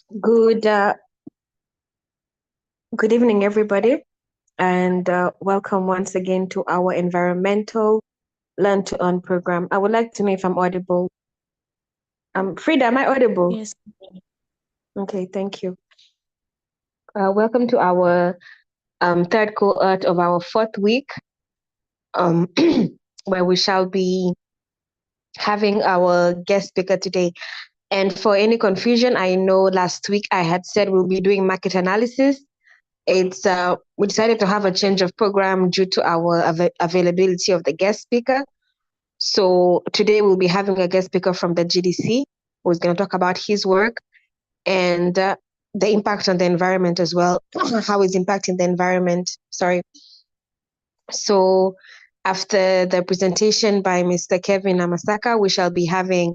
Good good evening, everybody, and welcome once again to our environmental Learn to Earn program. I would like to know if I'm audible. Frida, am I audible? Yes. Okay, thank you. Welcome to our third cohort of our fourth week, um, where we shall be having our guest speaker today. And for any confusion, I know last week I had said we'll be doing market analysis. It's We decided to have a change of program due to our availability of the guest speaker. So today we'll be having a guest speaker from the GDC who's going to talk about his work and the impact on the environment as well, how it's impacting the environment. Sorry. So after the presentation by Mr. Kevin Amasaka, we shall be having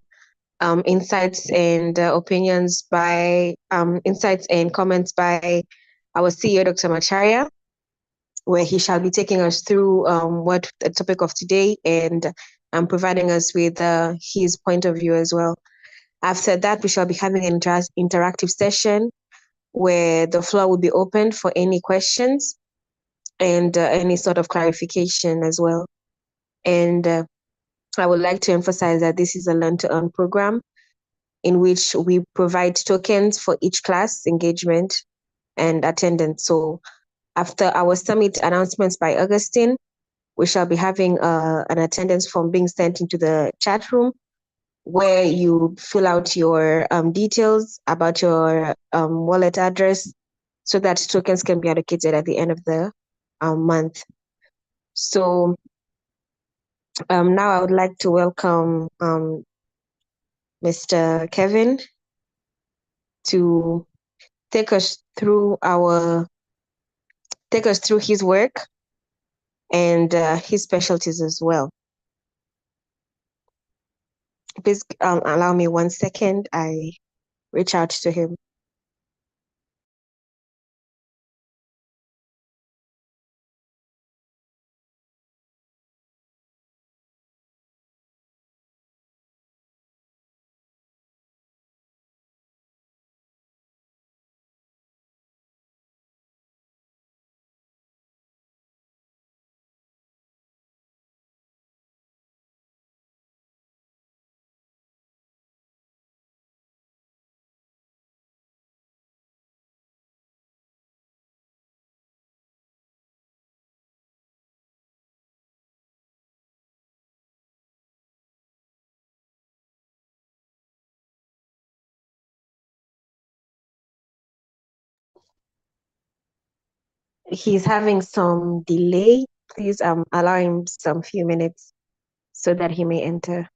insights and opinions by insights and comments by our CEO, Dr. Macharia, where he shall be taking us through what the topic of today and providing us with his point of view as well. After that, we shall be having an interactive session where the floor will be opened for any questions and any sort of clarification as well. And I would like to emphasize that this is a Learn to Earn program in which we provide tokens for each class engagement and attendance. So after our summit announcements by Augustine, we shall be having an attendance form being sent into the chat room where you fill out your details about your wallet address so that tokens can be allocated at the end of the month. So now I would like to welcome Mr. Kevin to take us through his work and his specialties as well. Please allow me 1 second. I reach out to him. He's having some delay. Please allow him some few minutes so that he may enter.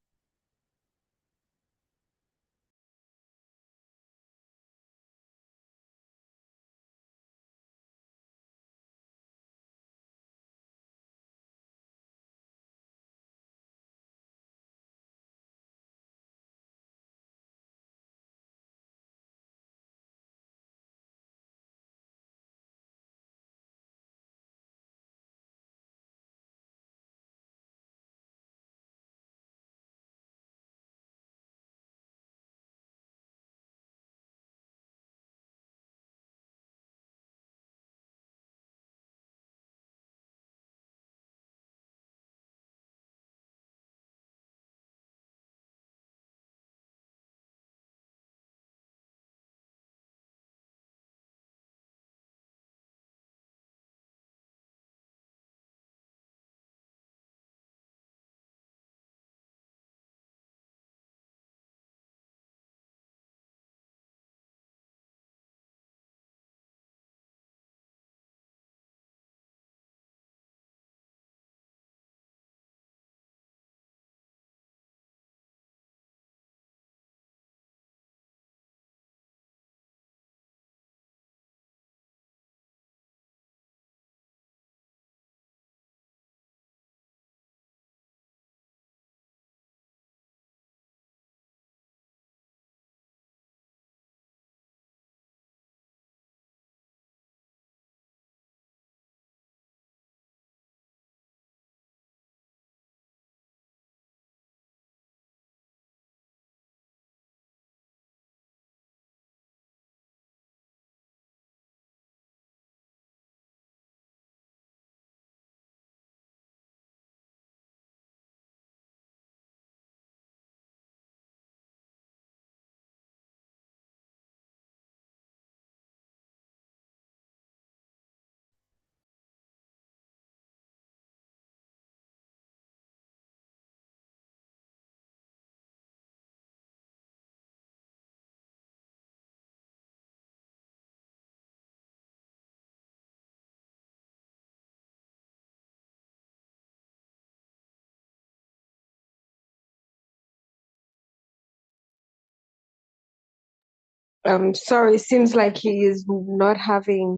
Sorry, seems like he is not having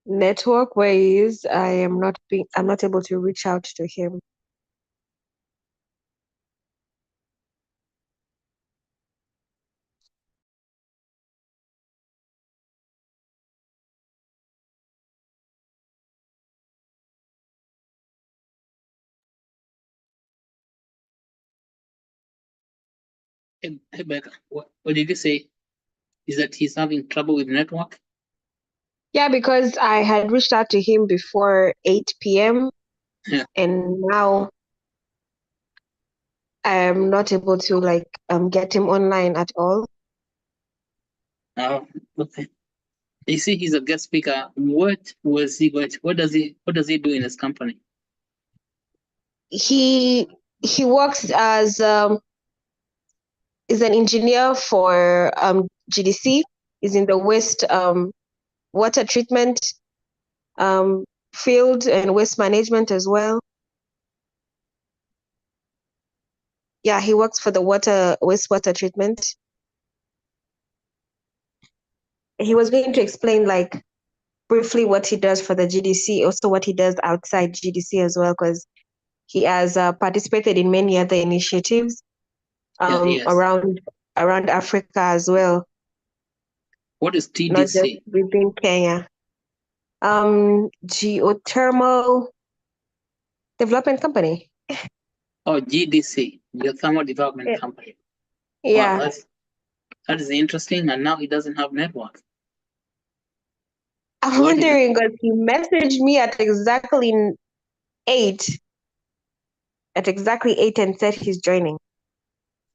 network where he is. I'm not able to reach out to him. Hey Becca, what did you say? Is that he's having trouble with network? Yeah, because I had reached out to him before 8 p.m. Yeah. and now I'm not able to get him online at all. Oh, okay. You see, he's a guest speaker. What was he going to, what does he do in his company? He he works as is an engineer for GDC. He's in the waste water treatment um, field and waste management as well. Yeah, he works for the wastewater treatment. He was going to explain briefly what he does for the GDC, also what he does outside GDC as well, because he has participated in many other initiatives Yeah, yes. around Africa as well, What is not just TDC? within Kenya. Geothermal development company. Oh, GDC, the Thermal Development Yeah. Company. Wow, Yeah. that is interesting. And now he doesn't have network. I'm What is it? wondering because he messaged me eight at exactly eight and said he's joining.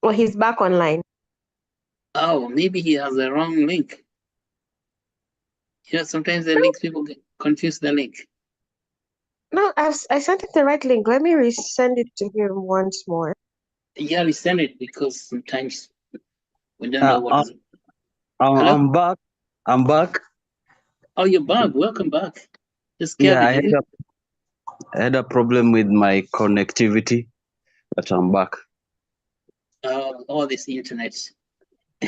Well, he's back online. Oh, maybe he has the wrong link. Sometimes the links people get confuse the link. No, I sent him the right link. Let me resend it to him once more. Yeah, we send it because sometimes we don't know Uh, what uh, is. Hello? I'm back. I'm back. Oh, you're back. Welcome back. It's Yeah, Kevin, is it? I had a problem with my connectivity, but I'm back. All this internet.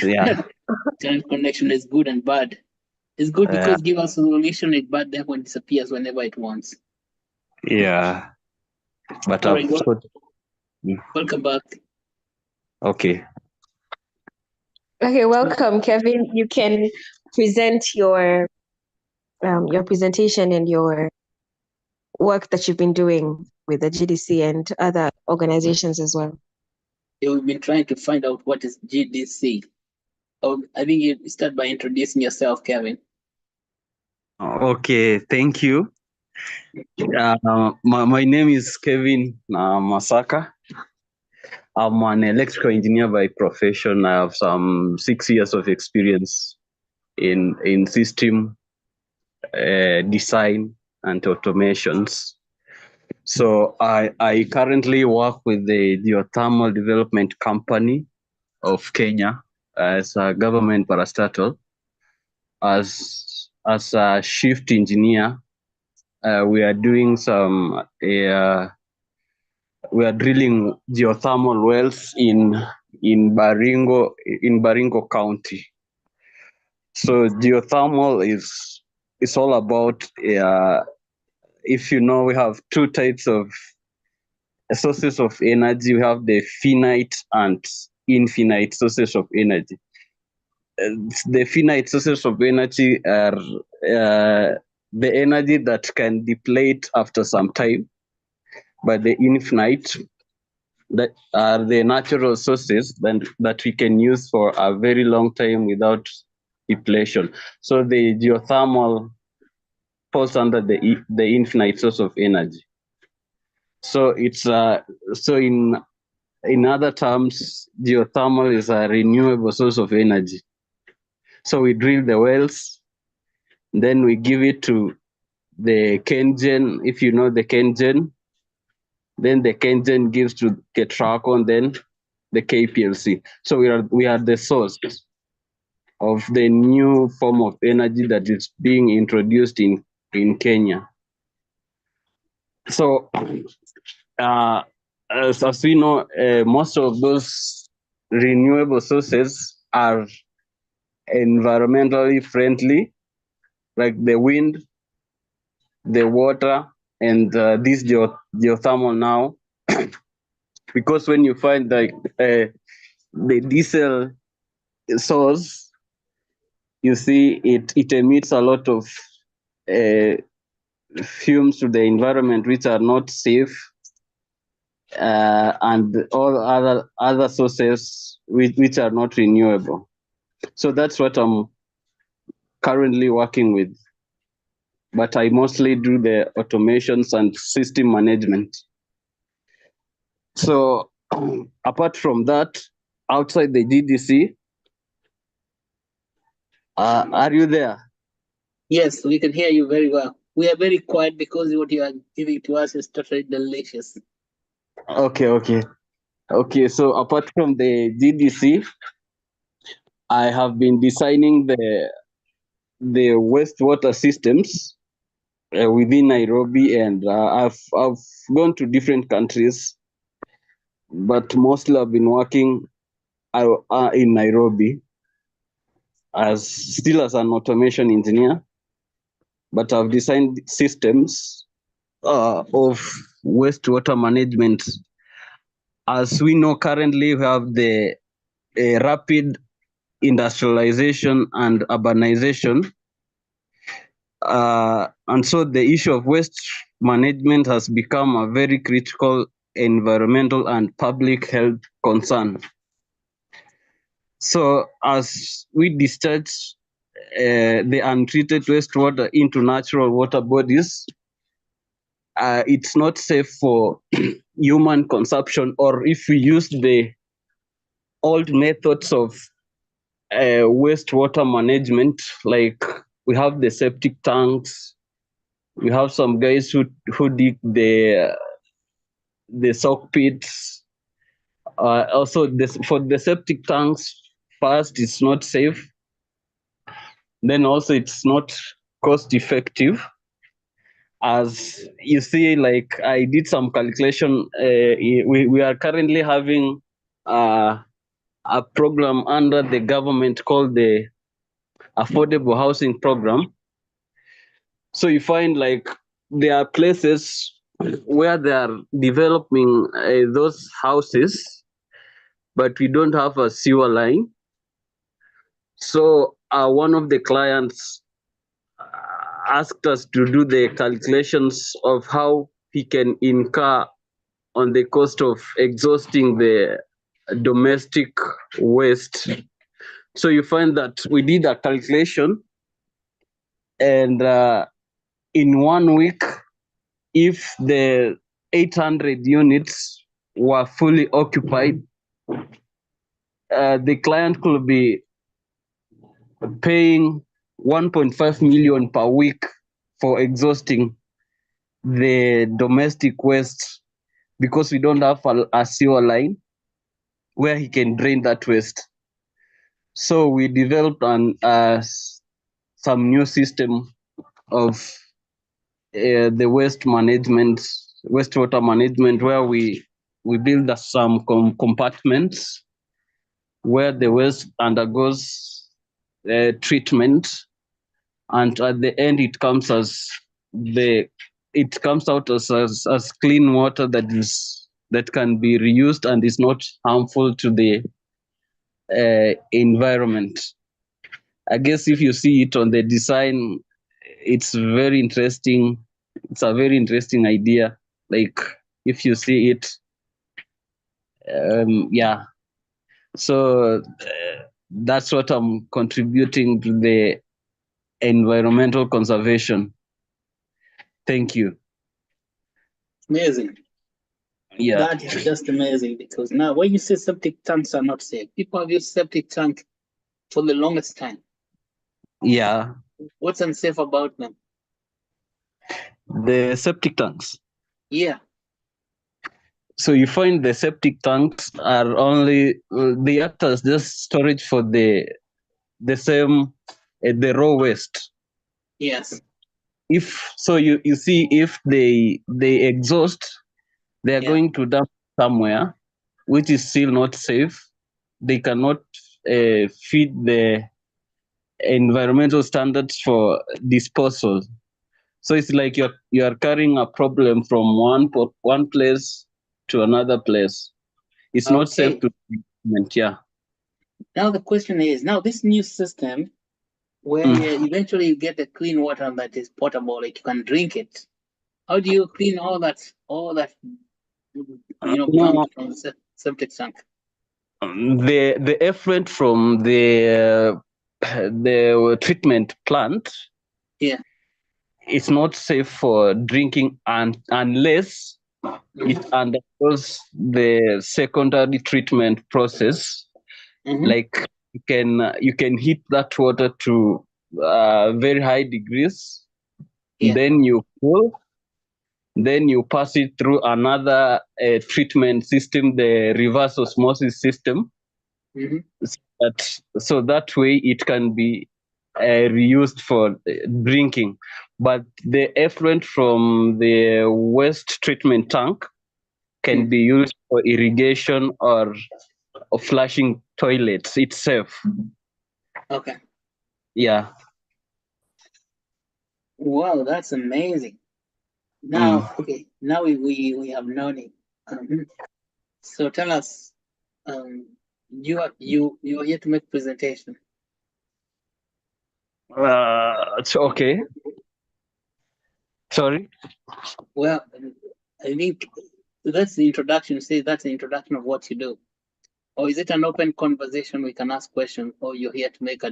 Yeah, Internet connection is good and bad. It's good yeah, because give us a solution. It's bad then when it disappears whenever it wants. yeah. But All I've right, well, thought, welcome back. okay. Okay, welcome, Kevin. You can present your presentation and your work that you've been doing with the GDC and other organizations as well. We've been trying to find out what is GDC. Oh, I think you start by introducing yourself, Kevin. Okay, thank you. My name is Kevin Masaka. I'm an electrical engineer by profession. I have some 6 years of experience in system design and automations. So I currently work with the Geothermal Development Company of Kenya as a government parastatal. As a shift engineer, we are doing we are drilling geothermal wells in Baringo County. So geothermal is all about if you know, we have two types of sources of energy. We have the finite and infinite sources of energy. The finite sources of energy are the energy that can deplete after some time, but the infinite that are the natural sources that we can use for a very long time without depletion. So the geothermal falls under the infinite source of energy. So it's so in other terms, geothermal is a renewable source of energy. So we drill the wells, then we give it to the KenGen. If you know the KenGen, then the KenGen gives to Ketraco, then the KPLC. So we are the source of the new form of energy that is being introduced in Kenya. So as we know, most of those renewable sources are environmentally friendly, like the wind, the water, and this geothermal now. Because when you find like the diesel source, you see it emits a lot of uh, fumes to the environment which are not safe, and all other sources which are not renewable. So that's what I'm currently working with, but I mostly do the automations and system management. So apart from that, outside the GDC, are you there? Yes, we can hear you very well. We are very quiet because what you are giving to us is totally delicious. Okay. So apart from the GDC, I have been designing the wastewater systems within Nairobi, and I've gone to different countries, but mostly I've been working in Nairobi as an automation engineer. But I've designed systems of wastewater management. As we know, currently we have the rapid industrialization and urbanization. And so the issue of waste management has become a very critical environmental and public health concern. So as we discharge the untreated wastewater into natural water bodies, it's not safe for human consumption, or if we use the old methods of wastewater management, like we have the septic tanks, we have some guys who dig the sock pits. Also, for the septic tanks, first, it's not safe. Then also, it's not cost effective. As you see, like I did some calculation, we are currently having a program under the government called the Affordable Housing Program. So you find like there are places where they are developing those houses, but we don't have a sewer line. So one of the clients asked us to do the calculations of how he can incur on the cost of exhausting the domestic waste. So you find that we did a calculation, and in 1 week, if the 800 units were fully occupied, the client could be paying 1.5 million per week for exhausting the domestic waste, because we don't have a sewer line where he can drain that waste. So we developed some new system of the wastewater management, where we build some compartments where the waste undergoes treatment, and at the end it comes out as clean water that can be reused and is not harmful to the environment. I guess if you see it on the design, it's very interesting. It's a very interesting idea. Like if you see it, yeah. So that's what I'm contributing to the environmental conservation. Thank you. Amazing. Yeah. That is just amazing, because now when you say septic tanks are not safe, people have used septic tank for the longest time. Yeah. What's unsafe about them? The septic tanks. Yeah. So you find the septic tanks are only they act as just storage for the raw waste. Yes. If so, you see, if they exhaust, they are going to dump somewhere, which is still not safe. They cannot feed environmental standards for disposal. So it's like you're carrying a problem from one place to another place. It's not safe Okay. to treatment. Yeah. Now the question is, now this new system where eventually you get the clean water that is potable, like you can drink it. How do you clean all that gunk No, from the septic tank? the effluent from the treatment plant Yeah. is not safe for drinking unless it Mhm. undergoes the secondary treatment process. Mhm. Like you can heat that water to very high degrees, Yeah. then you cool, then you pass it through another treatment system, the reverse osmosis system, Mhm. so that way it can be reused for drinking. But the effluent from the waste treatment tank can Mm. be used for irrigation or flushing toilets. It's safe. Okay. Yeah. Wow, that's amazing. Mm. Now, okay, now we have known it. So tell us, you are here to make presentation. Okay. Sorry. Well, I think that's the introduction. Say that's the introduction of what you do. Or is it an open conversation? We can ask questions, or you're here to make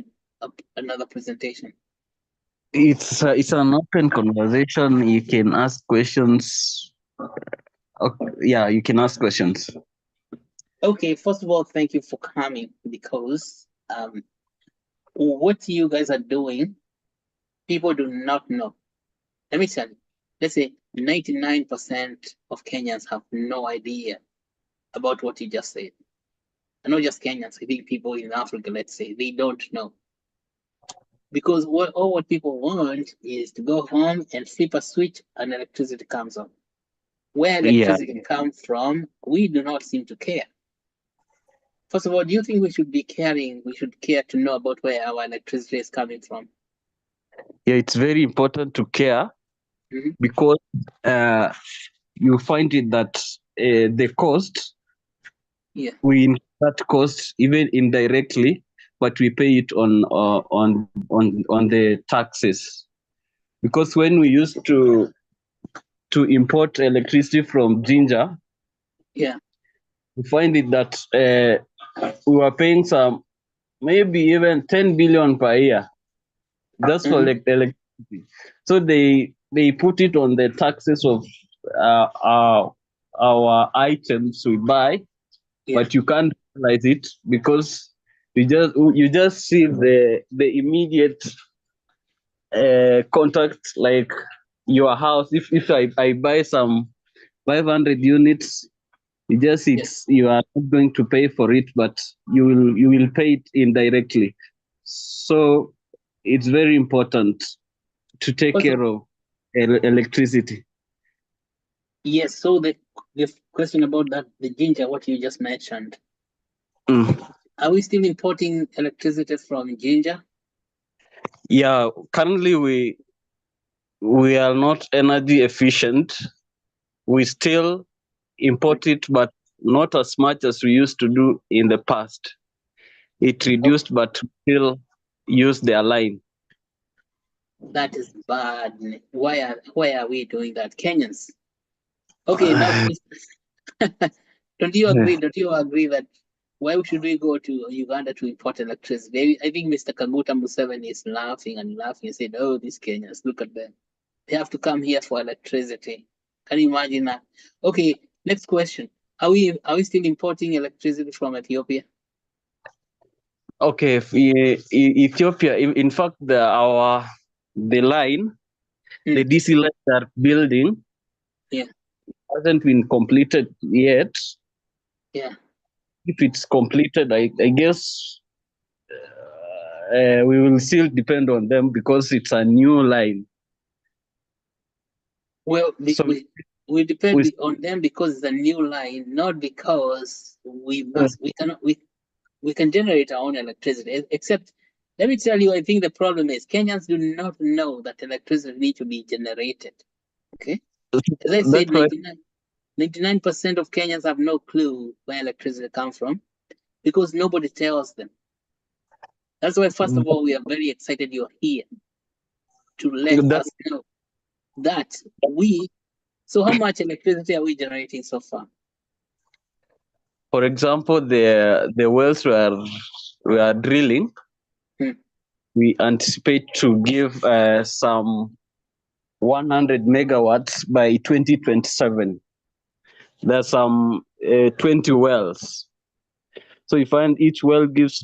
another presentation. It's an open conversation. You can ask questions. Okay, yeah, you can ask questions. Okay, first of all, thank you for coming because what you guys are doing, people do not know. Let me tell you. Let's say 99% of Kenyans have no idea about what you just said. And not just Kenyans, I think people in Africa, let's say, they don't know. Because what people want is to go home and flip a switch and electricity comes on. Where Yeah. electricity comes from, we do not seem to care. First of all, do you think we should be caring? We should care to know about where our electricity is coming from. Yeah, it's very important to care Mhm. because uh, you find it that the cost, Yeah. we incur that cost even indirectly, but we pay it on the taxes. Because when we used to import electricity from Ginger, Yeah. we find it that we were paying some maybe even 10 billion per year. That's for Mhm. electricity. So they put it on the taxes of our items we buy, Yeah. but you can't realize it because you just see the immediate contact, like your house. If I buy some 500 units, Yeah. you are not going to pay for it, but you will pay it indirectly. So it's very important to take First of, care of electricity. yes. So the question about that, the ginger, what you just mentioned, Mm. are we still importing electricity from ginger? Yeah, currently we are not energy efficient. We still import it, but not as much as we used to do in the past. It Oh, reduced, but still use their line. that is bad. Why are we doing that, Kenyans? Okay, now don't you agree? Don't you agree that why should we go to Uganda to import electricity? I think Mr. Kaguta Museveni is laughing and laughing. He said, "Oh, these Kenyans, look at them. They have to come here for electricity." Can you imagine that? Okay, next question. Are we still importing electricity from Ethiopia? Okay, Ethiopia. In fact, the line, the Hmm. DC line they're building Yeah, hasn't been completed yet. yeah. If it's completed, I guess we will still depend on them because it's a new line. Well, So we depend we, on them because it's a new line, not because we uh, must. We cannot. We can generate our own electricity, except Let me tell you, I think the problem is Kenyans do not know that electricity needs to be generated. Okay. As I said, That's why 99% of Kenyans have no clue where electricity comes from because nobody tells them. That's why, first of all, we are very excited you're here to let that us know that so how much electricity are we generating so far? for example, the wells we are drilling, Hmm. we anticipate to give some 100 megawatts by 2027. There's some 20 wells. So you find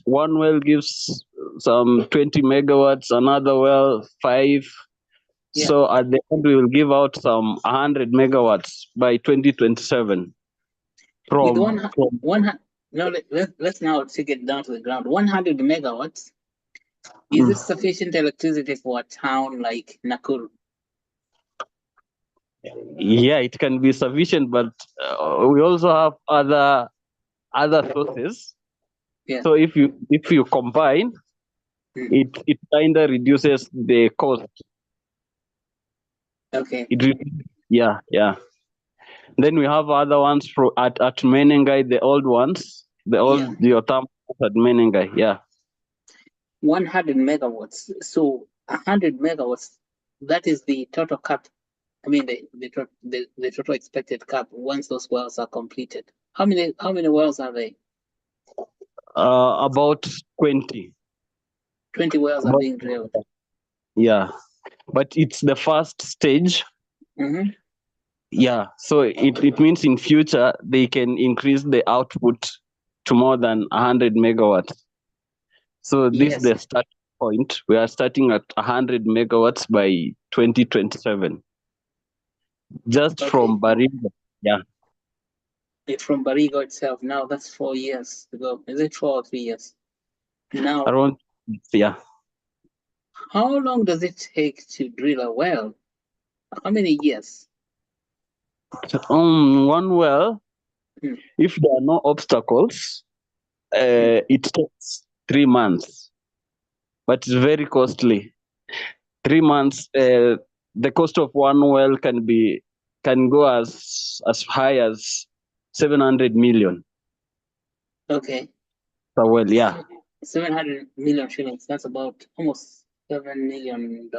one well gives some 20 megawatts, another well 5. Yeah. So at the end we will give out some 100 megawatts by 2027. With let's now take it down to the ground. 100 megawatts. Is it sufficient electricity for a town like Nakuru? Yeah, it can be sufficient, but we also have other sources. Yeah. So if you combine, it kind of reduces the cost. Okay. Yeah. Then we have other ones at Menengai, the old ones, the old geothermal at Menengai. Yeah. 100 megawatts. So 100 megawatts, that is the total cap. I mean, the total expected cap once those wells are completed. How many wells are they? About 20. 20 wells are being drilled. Yeah, but it's the first stage. Mm-hmm. Yeah, so it means in future they can increase the output to more than 100 megawatts. So this is the start point. We are starting at 100 megawatts by 2027. Just from Baringa. Yeah. From Barigo itself. Now that's 4 years ago. Is it 4 or 3 years? Now, around, yeah. How long does it take to drill a well? How many years? One well, if there are no obstacles, it takes 3 months, but it's very costly. 3 months, the cost of one well can go as high as 700 million. Okay. Per well, yeah. 700 million shillings. That's about almost $7 million.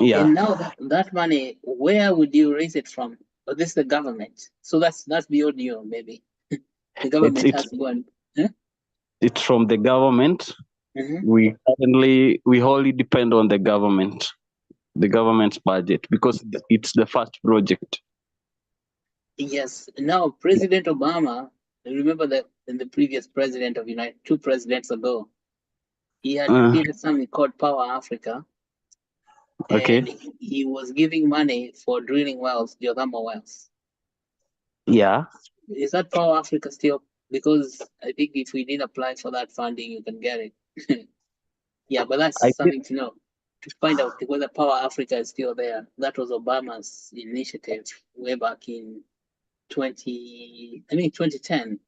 Yeah. And now that money, where would you raise it from? Or this is the government. So that's beyond you, maybe. The government has one. Huh? It's from the government. We wholly depend on the government's budget, because it's the first project. Yes. Now, President Obama, remember that in the previous president of United, 2 presidents ago, he had created something called Power Africa. Okay. And he was giving money for drilling wells, geothermal wells. Yeah. Is that Power Africa still? Because I think if we did apply for that funding, you can get it. Yeah, but that's something to know. To find out whether Power Africa is still there. That was Obama's initiative way back in 2010,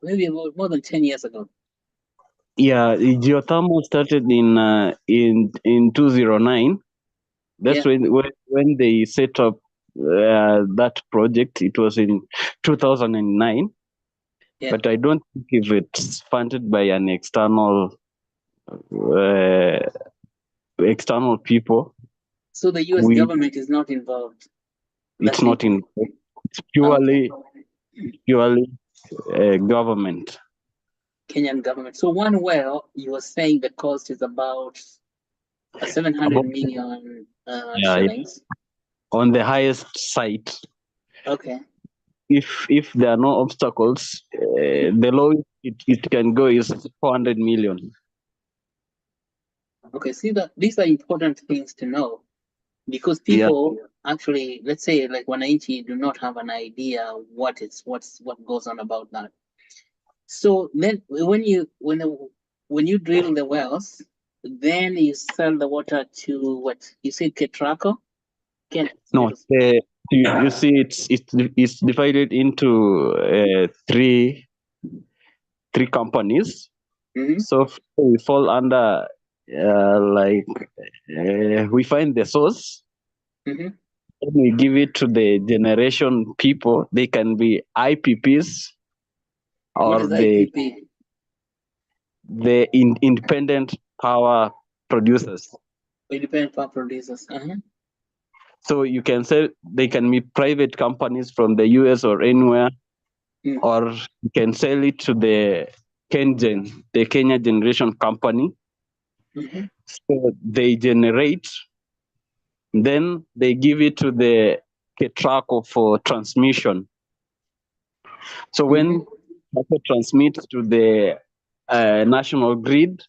maybe about more than 10 years ago. Yeah, geothermal started in 2009. That's when they set up that project. It was in 2009. Yeah. But I don't think if it's funded by an external people. So the U.S. government is not involved. It's not involved. It's purely government. Kenyan government. So one well, you were saying the cost is about 700 million shillings. On the highest site. Okay. If there are no obstacles, the lowest it can go is 400 million. Okay, see that these are important things to know, because people actually, let's say like wananchi, do not have an idea what goes on about that. So then when you drill the wells, then you sell the water to what you said, Ketraco? No, you see, it's divided into three companies. Mm-hmm. So we fall under we find the source, Mm-hmm. then we give it to the generation people. They can be IPPs What or is IPP? the independent power producers. Independent power producers. Uh-huh. So you can say they can be private companies from the US or anywhere, Mm. or you can sell it to the KenGen, the Kenya Generation Company. Mm-hmm. So they generate, then they give it to the Ketraco for transmission. So when Ketraco transmits to the national grid,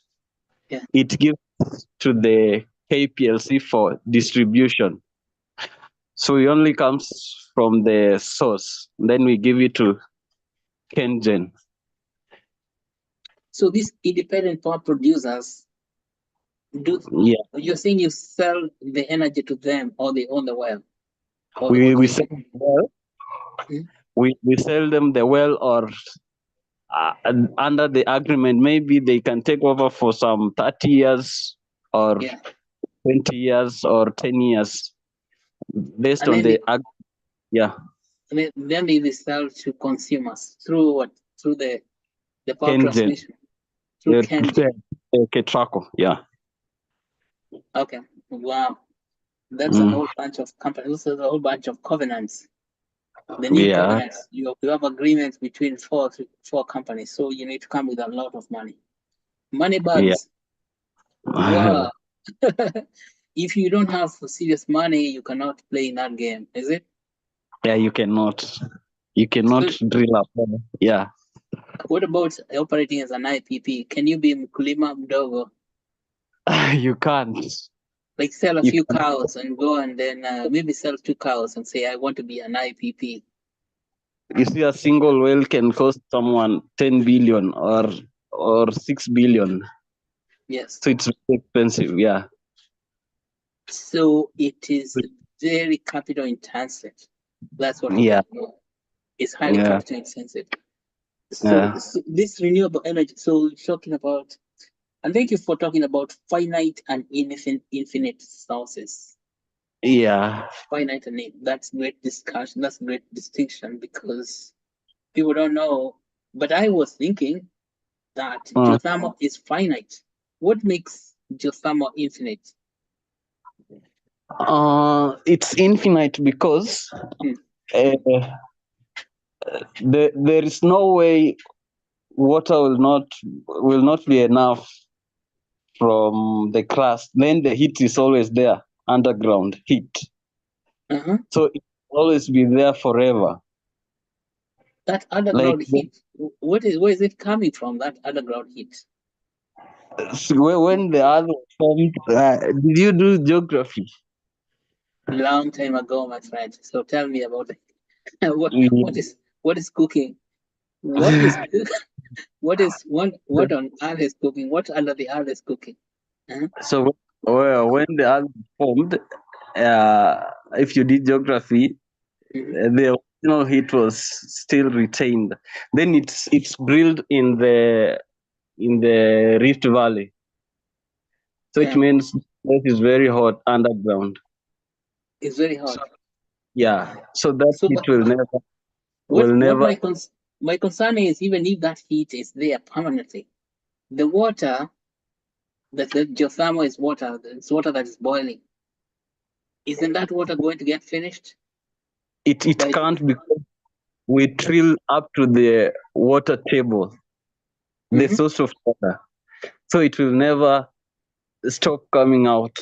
Yeah. it gives to the KPLC for distribution. So it only comes from the source. Then we give it to KenGen. So these independent power producers, Yeah, you're saying you sell the energy to them, or they own the well, we they. sell well. Mm. We sell them the well, or under the agreement, maybe they can take over for some 30 years or Yeah, 20 years or 10 years based and on then the yeah. then they sell to consumers through what? Through the power KenGen, transmission through Kengen. Ketraco, yeah. Okay, wow, that's a Mm, whole bunch of companies. This is a whole bunch of covenants. The new yeah, covenants. You have agreements between four companies, so you need to come with a lot of money. Money yeah. bags. Wow. If you don't have serious money, you cannot play in that game, is it? Yeah, you cannot So drill up. Yeah. what about operating as an IPP? Can you be mkulima mdogo, You can't. like sell a You few can, cows and go and then maybe sell 2 cows and say I want to be an IPP? you see, a single well can cost someone 10 billion or 6 billion. Yes. So it's very expensive. Yeah. So it is very capital intensive. That's what I Yeah. want to know. It's highly Yeah. capital intensive. So, Yeah. so this renewable energy. So talking about, and thank you for talking about finite and infinite sources. Yeah. Finite and that's great discussion. That's great distinction because people don't know. But I was thinking that Uh, geothermal is finite. What makes geothermal infinite? it's infinite because Hmm. uh, there is no way water will not be enough from the crust. Then the heat is always there, underground heat. Uh-huh. So it will always be there forever. That Like underground heat. Where is it coming from? That underground heat. when the earth was formed, did you do geography? Long time ago, my friend. So tell me about it. what Yeah. what is cooking? What is what on earth is cooking? What under the earth is cooking? Huh? So when the earth was formed, if you did geography, Mhm. the original heat was still retained. Then it's drilled in the Rift Valley. So it Yeah, means it is very hot underground. it's very hot. Yeah. So that So, heat but will never what will what never my concern is even if that heat is there permanently, the water that the geothermal is water. It's water that is boiling. Isn't that water going to get finished it by? can't, because we drill up to the water table, the Mhm. source of water. So it will never stop coming out.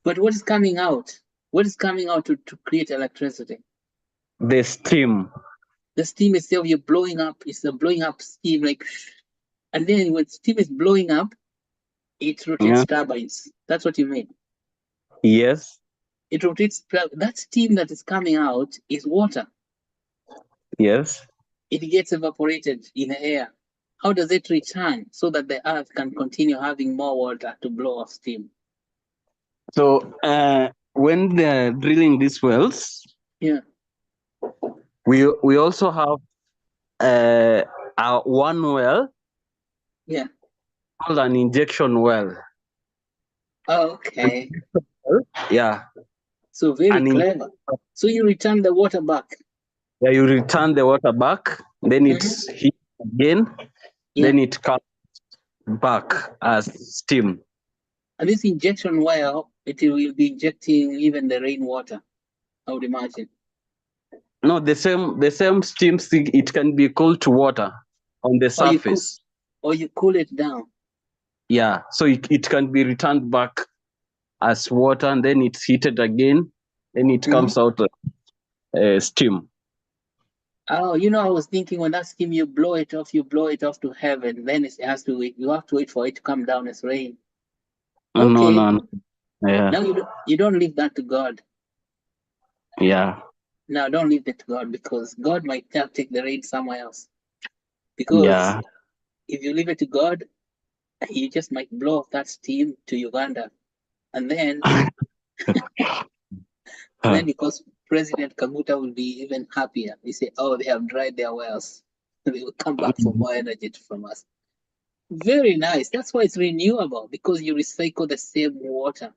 But what is coming out? What is coming out to create electricity? The steam. The steam itself, you're blowing up. It's a blowing up steam, like, and then when steam is blowing up, it Yeah. rotates turbines. That's what you mean. Yes. It rotates. That steam that is coming out is water. Yes. It gets evaporated in the air. How does it return so that the earth can continue having more water to blow off steam? So when they're drilling these wells, Yeah. we also have one well Yeah. called an injection well. Oh, okay. Yeah, So very and clever. So you return the water back. yeah, you return the water back, then Mhm. it's heat again, Yeah. then it comes back as steam. And this injection well, it will be injecting even the rainwater, I would imagine. No, the same steam stick, it can be cooled to water on the Or you cool surface. or you cool it down. Yeah, so it can be returned back as water, and then it's heated again, then it Mhm. comes out steam. Oh, I was thinking when that steam you blow it off to heaven, then it has to wait. You have to wait for it to come down as rain. No, Okay. no, no. Yeah, Now you don't leave that to God. yeah, Now don't leave it to God because God might have take the rain somewhere else. Because yeah. if you leave it to God, you just might blow off that steam to Uganda. And then because President Kaguta will be even happier. He say, oh, they have dried their wells. They will come back for more energy from us. Very nice. That's why it's renewable because you recycle the same water.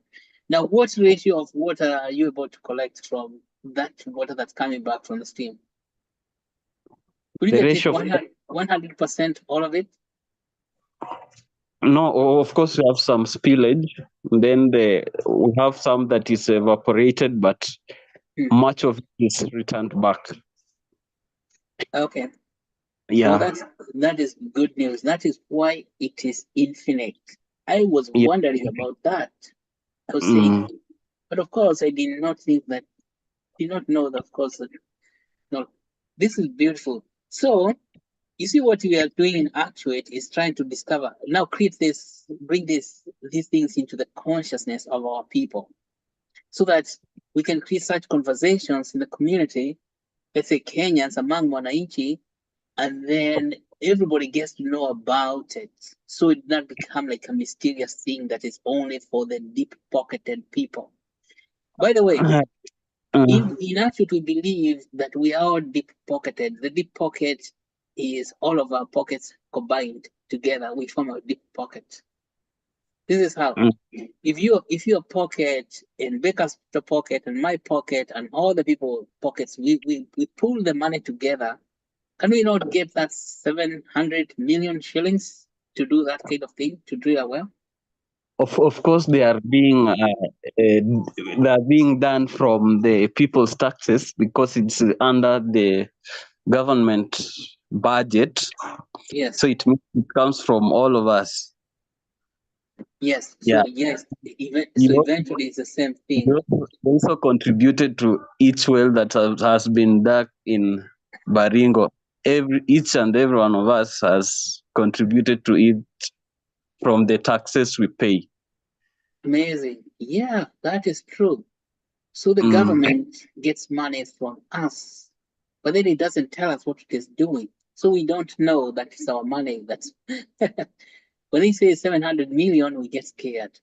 Now, what ratio of water are you able to collect from that water that's coming back from the steam? Could you The just take ratio. 100% all of it? No, of course we have some spillage. Then we have some that is evaporated, but Hmm. much of it is returned back. Okay. Well, Yeah, that is good news. That is why it is infinite. I was yeah. wondering about that. I was saying, Mm. but of course, I did not know that. Of course, no. This is beautiful. So you see what we are doing in Actuate is trying to discover now, bring these things into the consciousness of our people, so that we can create such conversations in the community. Let's say Kenyans among Wananchi, and then everybody gets to know about it, so it not become like a mysterious thing that is only for the deep-pocketed people. By the way, in Actuate, we believe that we are all deep-pocketed. The deep pocket is all of our pockets combined together. We form a deep pocket. This is how. Mm. If your pocket and Baker's pocket and my pocket and all the people pockets, we pull the money together. Can we not get that 700 million shillings to do that kind of thing, to drill a well? Of course, they are being done from the people's taxes because it's under the government budget. Yes, So it means it comes from all of us. yes. Yeah. So yes, so You eventually it's the same thing. you also contributed to each well that has been dug in Baringo. Each and every one of us has contributed to it from the taxes we pay. Amazing. Yeah, that is true. So the Mm. government gets money from us, but then it doesn't tell us what it is doing. So we don't know that it's our money. That's when they say 700 million, we get scared.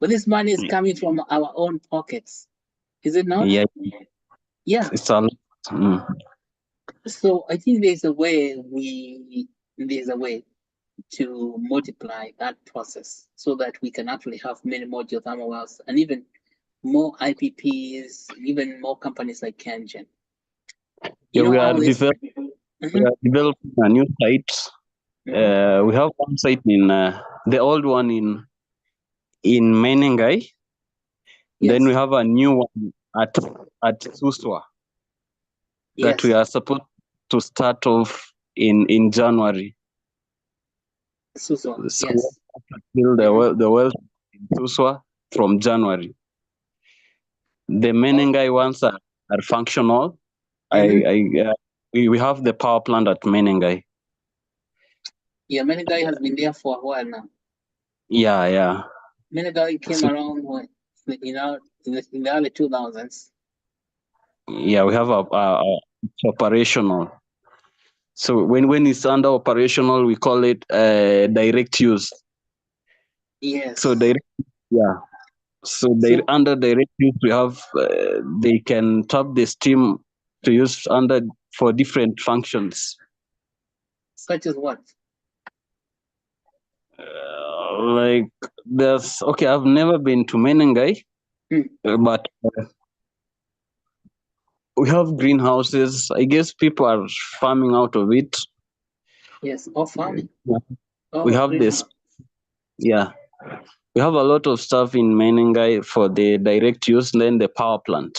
But this money is coming from our own pockets, is it not? Yeah, Yeah. it's a lot. Mm. So I think there's a way to multiply that process so that we can actually have many more geothermal wells and even more IPPs, even more companies like Kengen. Yeah, You know how this. we Mhm. are developing a new site. We have one site in the old one in Menengai. Then we Yes, have a new one at Suswa that we yes, are supposed to start off in January. Suso, So we yes. have to build Mhm. the well in Suswa from January. The Oh, Menengai ones are functional. mhm. We have the power plant at Menengai. Yeah, Menegai has been there for a while now. Yeah, yeah. Menegai came So around in the early 2000s. yeah, we have it's operational. So when it's under operational, we call it direct use. So Yes, direct, yeah. So so under direct use, we have they can tap the steam to use under for different functions. such as what? Like there's okay, I've never been to Menengai, but we have greenhouses. I guess people are farming out of it. Yes, or farming. Yeah. Oh, We have this. Yeah, we have a lot of stuff in Menengai for the direct use, then the power plant.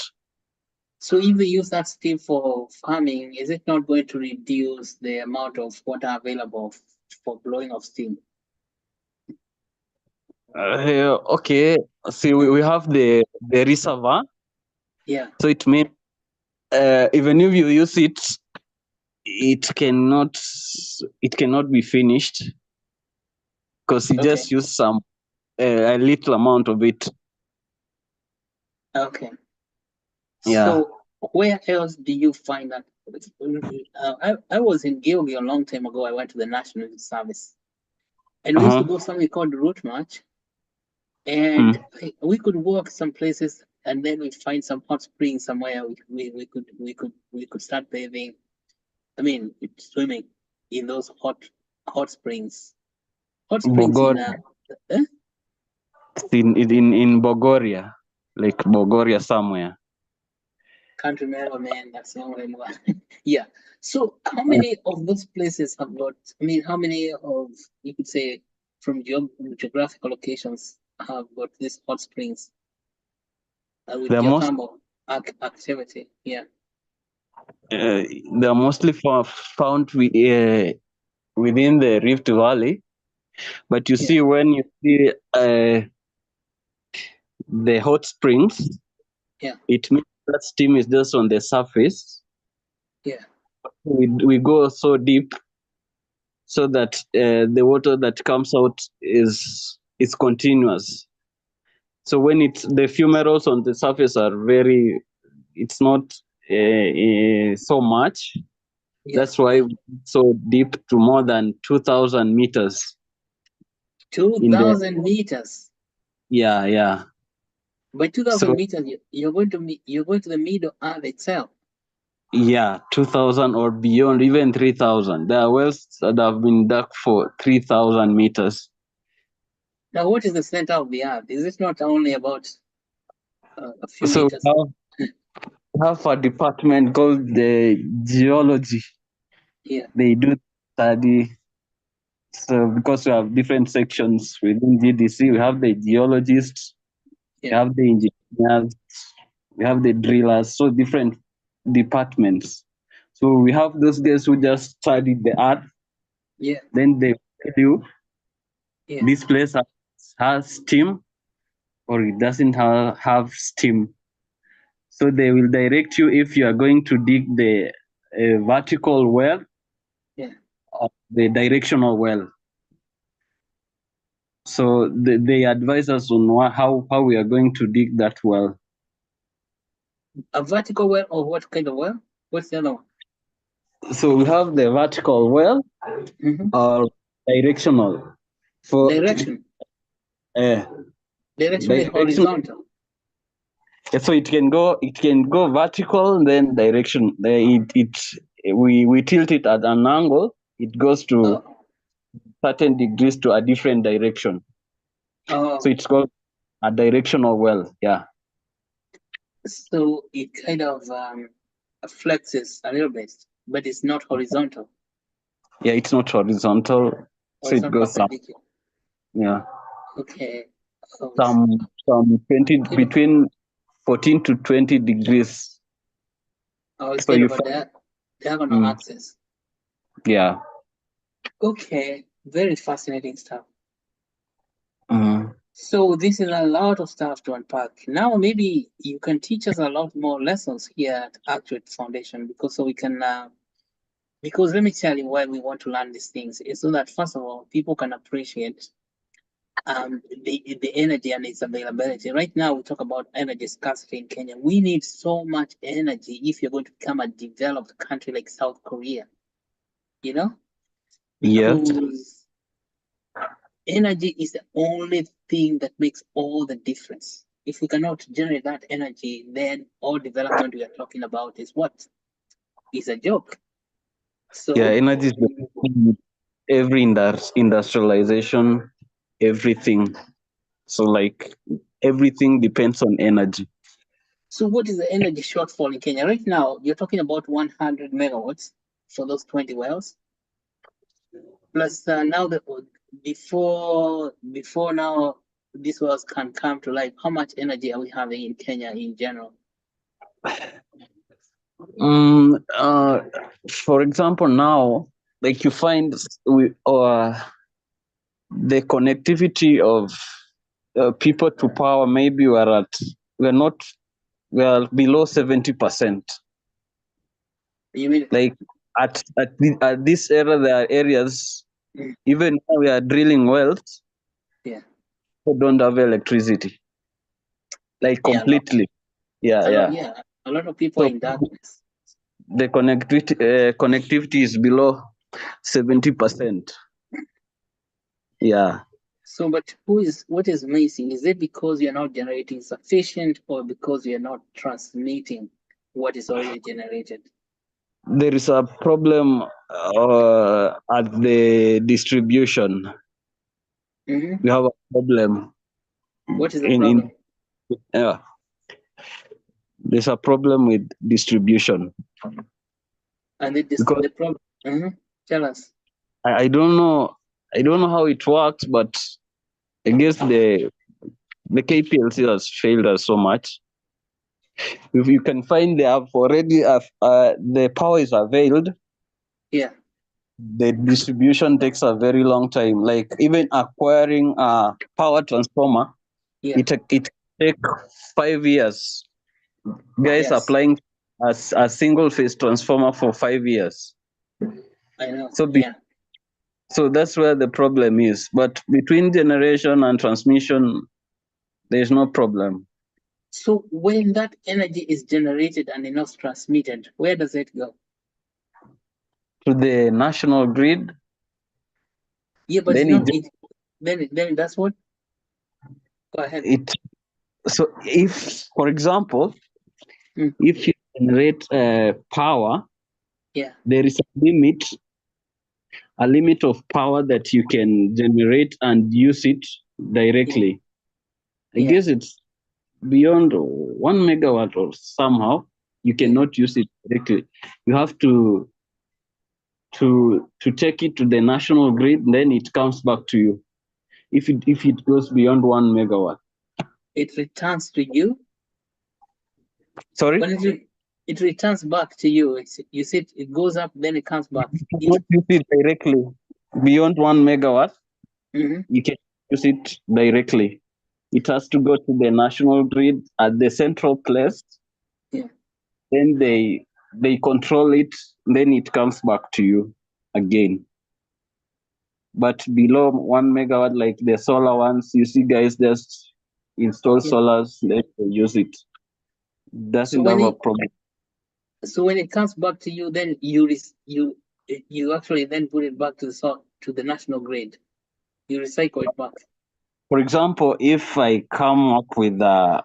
So if we use that steam for farming, is it not going to reduce the amount of water available for blowing of steam? Okay, see, we have the reservoir, Yeah. so it means even if you use it, it cannot be finished because you just use some a little amount of it. Okay. Yeah. So where else do you find that? I was in Gilgil a long time ago. I went to the National Youth Service, and we used to go somewhere called Route March, and we could walk some places, and then we find some hot springs somewhere. We could start bathing. I mean, swimming in those hot springs. Hot springs Bogoria. eh? In Bogoria, like Bogoria somewhere. Can't remember, man. That's the only one. Yeah. So, how many of those places have got? I mean, how many of you could say from geographical locations have got these hot springs with They're geothermal activity? Yeah. they're mostly found within the Rift Valley, but you see when you see the hot springs, it means that steam is just on the surface. Yeah. We go so deep so that the water that comes out is continuous. So when the fumaroles on the surface are it's not so much. That's why so deep to more than 2,000 meters. 2,000 meters. Yeah. By 2,000 meters, you're going to the middle earth itself. Yeah, 2,000 or beyond, even 3,000. There are wells that have been dug for 3,000 meters. Now, what is the center of the earth? Is it not only about a few meters? We have a department called the geology. Yeah. They do study. So because we have different sections within GDC, we have the geologists, we have the engineers, we have the drillers, so different departments. So we have those guys who just study the earth. Yeah. Then they tell you this place has steam or it doesn't have steam. So they will direct you if you are going to dig the vertical well or the directional well. So they advise us on how we are going to dig that well. A vertical well or what kind of well? What's the other one? So we have the vertical well or directional. For direction. Directionally horizontal. So it can go vertical, then direction. We tilt it at an angle. It goes to certain degrees to a different direction. So it's called a directional well. Yeah. So it kind of flexes a little bit, but it's not horizontal. Yeah, it's not horizontal. So it goes up. Yeah. Okay. Some 20 between 14 to 20 degrees. It's kind of a diagonal axis. Yeah. Okay. Very fascinating stuff. So this is a lot of stuff to unpack. Now maybe you can teach us a lot more lessons here at Actuate Foundation because so we can because let me tell you why we want to learn these things is so that first of all people can appreciate the energy and its availability. Right now we talk about energy scarcity in Kenya. We need so much energy if you're going to become a developed country like South Korea. You know? Because energy is the only thing that makes all the difference. If we cannot generate that energy, then all development we are talking about is what? Is a joke. So yeah, energy is the thing. every industrialization, everything. So like everything depends on energy. So what is the energy shortfall in Kenya right now? You're talking about 100 megawatts for those 20 wells. Plus now before now these wells can come to life. How much energy are we having in Kenya in general? For example, now, like you find the connectivity of people to power, maybe we're below 70%. You mean Like at this era, there are areas, Mm. even now we are drilling wells, yeah. who don't have electricity, like Yeah, completely. yeah. A lot of people are So in darkness. the connectivity is below 70%. Yeah. So, but what is missing? Is it because you're not generating sufficient, or because you're not transmitting what is already generated? There is a problem at the distribution. hmm We have a problem What is the in problem? yeah. There's a problem with distribution And because the problem. Tell us. I don't know how it works, but I guess the KPLC has failed us so much. If you can find they have already the power is availed, Yeah, the distribution takes a very long time. Like even acquiring a power transformer, yeah, it take 5 years. Guys yes, applying as a single phase transformer for 5 years. I know. So Yeah. so that's where the problem is. But between generation and transmission, there's no problem. So when that energy is generated and enough transmitted, where does it go? To the national grid, Yeah, but then then that's what. Go ahead. so if, for example, Mm, if you generate power, yeah, there is a limit of power that you can generate and use it yeah, directly. I yeah, guess it's beyond 1 megawatt, or somehow you yeah. cannot use it directly. You have to take it to the national grid, then it comes back to you. If it goes beyond 1 megawatt. It returns to you. Sorry? When it returns back to you, you said it goes up, then it comes back. You cannot use it directly. Beyond 1 megawatt, Mhm, you can use it directly. It has to go to the national grid at the central place. yeah. Then they control it. Then it comes back to you again. But below 1 megawatt, like the solar ones, you see guys just install Yeah. solars, then they use it. So Doesn't have a problem. when it comes back to you, then you actually then put it back to the national grid. You recycle it back. For example, if I come up with a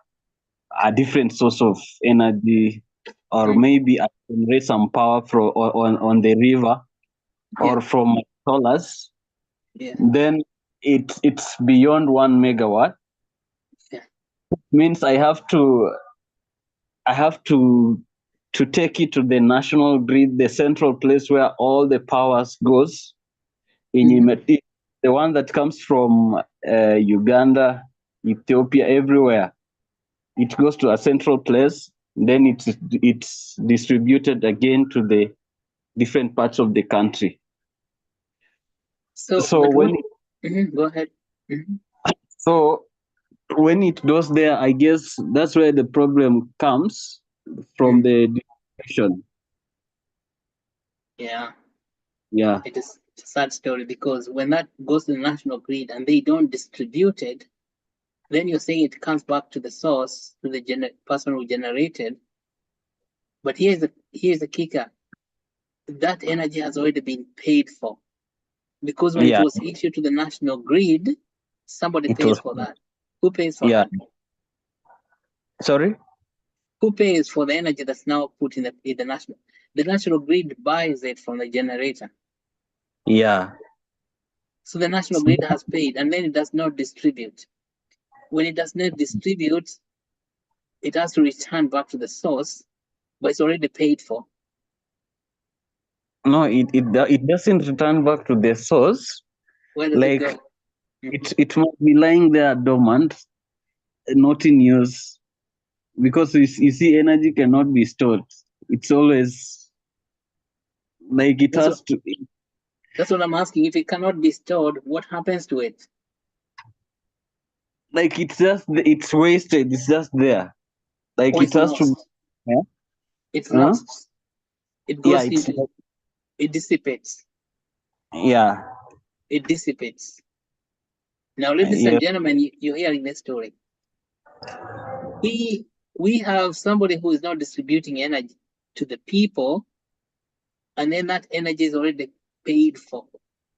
different source of energy, or Mm, maybe I generate some power from on the river yeah, or from my solars, yeah, then it's beyond 1 megawatt. yeah. Means I have to take it to the national grid, the central place where all the powers goes in Mhm. the one that comes from Uganda, Ethiopia, everywhere. It goes to a central place, then it's distributed again to the different parts of the country. So, So but what? when Go ahead. Mhm. so when it goes there, I guess that's where the problem comes from, Mm, the distribution. yeah, Yeah, it is a sad story because when that goes to the national grid and they don't distribute it, then you're saying it comes back to the source, to the person who generated. But here's the kicker: that energy has already been paid for because when it yeah, was issued to the national grid, somebody it pays was. for that. Who pays for Yeah, that? sorry. Who pays for the energy that's now put in the national? The national grid buys it from the generator. Yeah, So the national grid has paid, and then it does not distribute. When it does not distribute, it has to return back to the source, but it's already paid for. No, it doesn't return back to the source. Where does Like it go? it must be lying there dormant, not in use, because you see, energy cannot be stored. It's always like it That's has to. That's what I'm asking. If it cannot be stored, what happens to it? Like it's wasted. It's just there. Like Or it it's has to. lost? Yeah. It's Huh? lost. It Yeah. goes into, it dissipates. Yeah. It dissipates. Now, ladies Yeah. and gentlemen, you're hearing this story. We have somebody who is not distributing energy to the people, and then that energy is already paid for,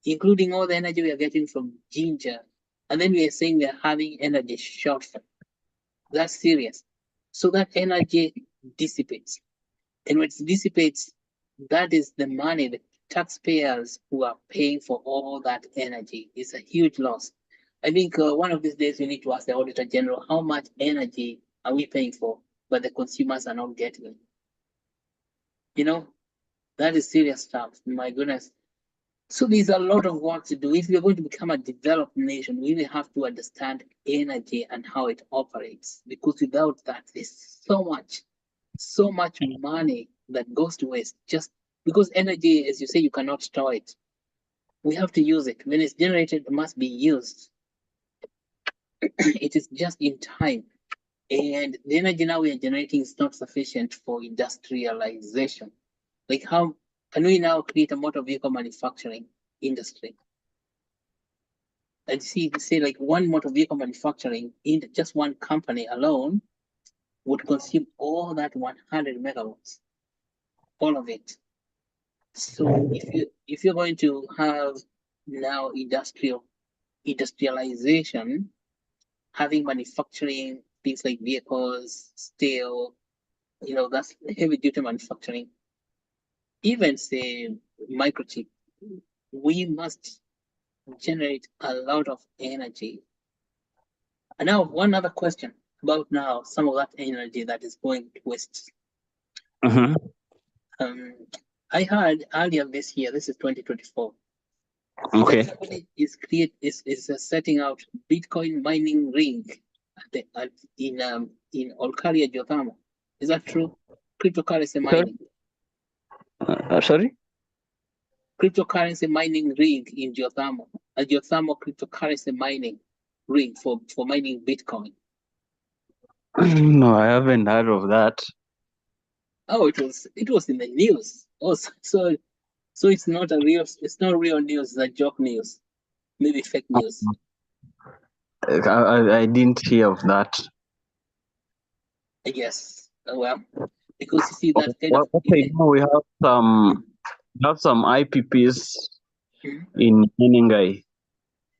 including all the energy we are getting from ginger. And then we are saying we are having energy shortfall. That's serious. So that energy dissipates. And when it dissipates, that is the money, the taxpayers who are paying for all that energy. It's a huge loss. I think one of these days we need to ask the Auditor General how much energy are we paying for, but the consumers are not getting it. You know, that is serious stuff. My goodness. So there's a lot of work to do. If we're going to become a developed nation, we really have to understand energy and how it operates. Because without that, there's so much money that goes to waste just because energy, as you say, you cannot store it. We have to use it. When it's generated, it must be used. It is just in time. And the energy now we are generating is not sufficient for industrialization. Like, how can we now create a motor vehicle manufacturing industry? And say like one motor vehicle manufacturing in just one company alone would consume all that 100 megawatts, all of it. So if you're going to have now industrialization, having manufacturing things like vehicles, steel, that's heavy duty manufacturing. Even say microchip, we must generate a lot of energy. And now one other question about now some of that energy that is going to waste. Mhm. I heard earlier this year, this is 2024. Okay. Somebody is setting out Bitcoin mining ring in Olkaria, Geothermal. Is that true? Cryptocurrency Sorry. mining. Sorry. Cryptocurrency mining ring in geothermal. A geothermal cryptocurrency mining ring for mining Bitcoin. No, I haven't heard of that. Oh, it was in the news. Oh, so it's not real news. It's a joke news, maybe fake news. I didn't hear of that. I guess. Well, because you see that kind of. What I know, we have some IPPs in Meningai.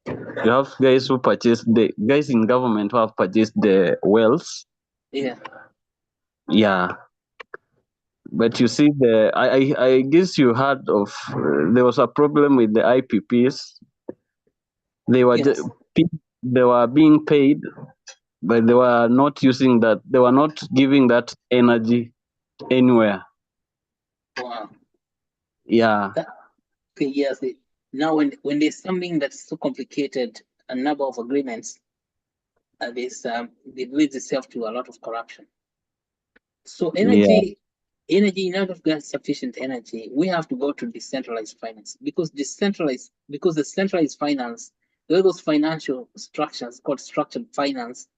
You have guys who purchased the guys in government who have purchased the wells. Yeah. Yeah. But you see, I guess you heard of there was a problem with the IPPs. They were Yes. they were being paid, but they were not using that. They were not giving that energy anywhere. Wow. Yeah. Okay. Yes. Now, when there's something that's so complicated, a number of agreements, it leads itself to a lot of corruption. So Yeah. energy, in order to get sufficient energy, we have to go to decentralized finance because the centralized finance, there are those financial structures called structured finance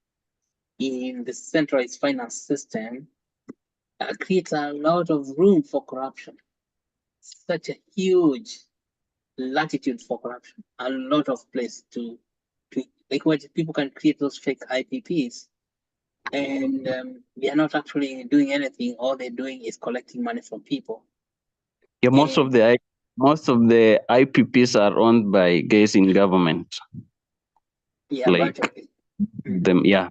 in the centralized finance system creates a lot of room for corruption. Such a huge latitude for corruption, a lot of place to like what people can create those fake IPPs and they are not actually doing anything. All they're doing is collecting money from people. Yeah. Most of the IPPs are owned by guys in government. Yeah, Like them. Yeah.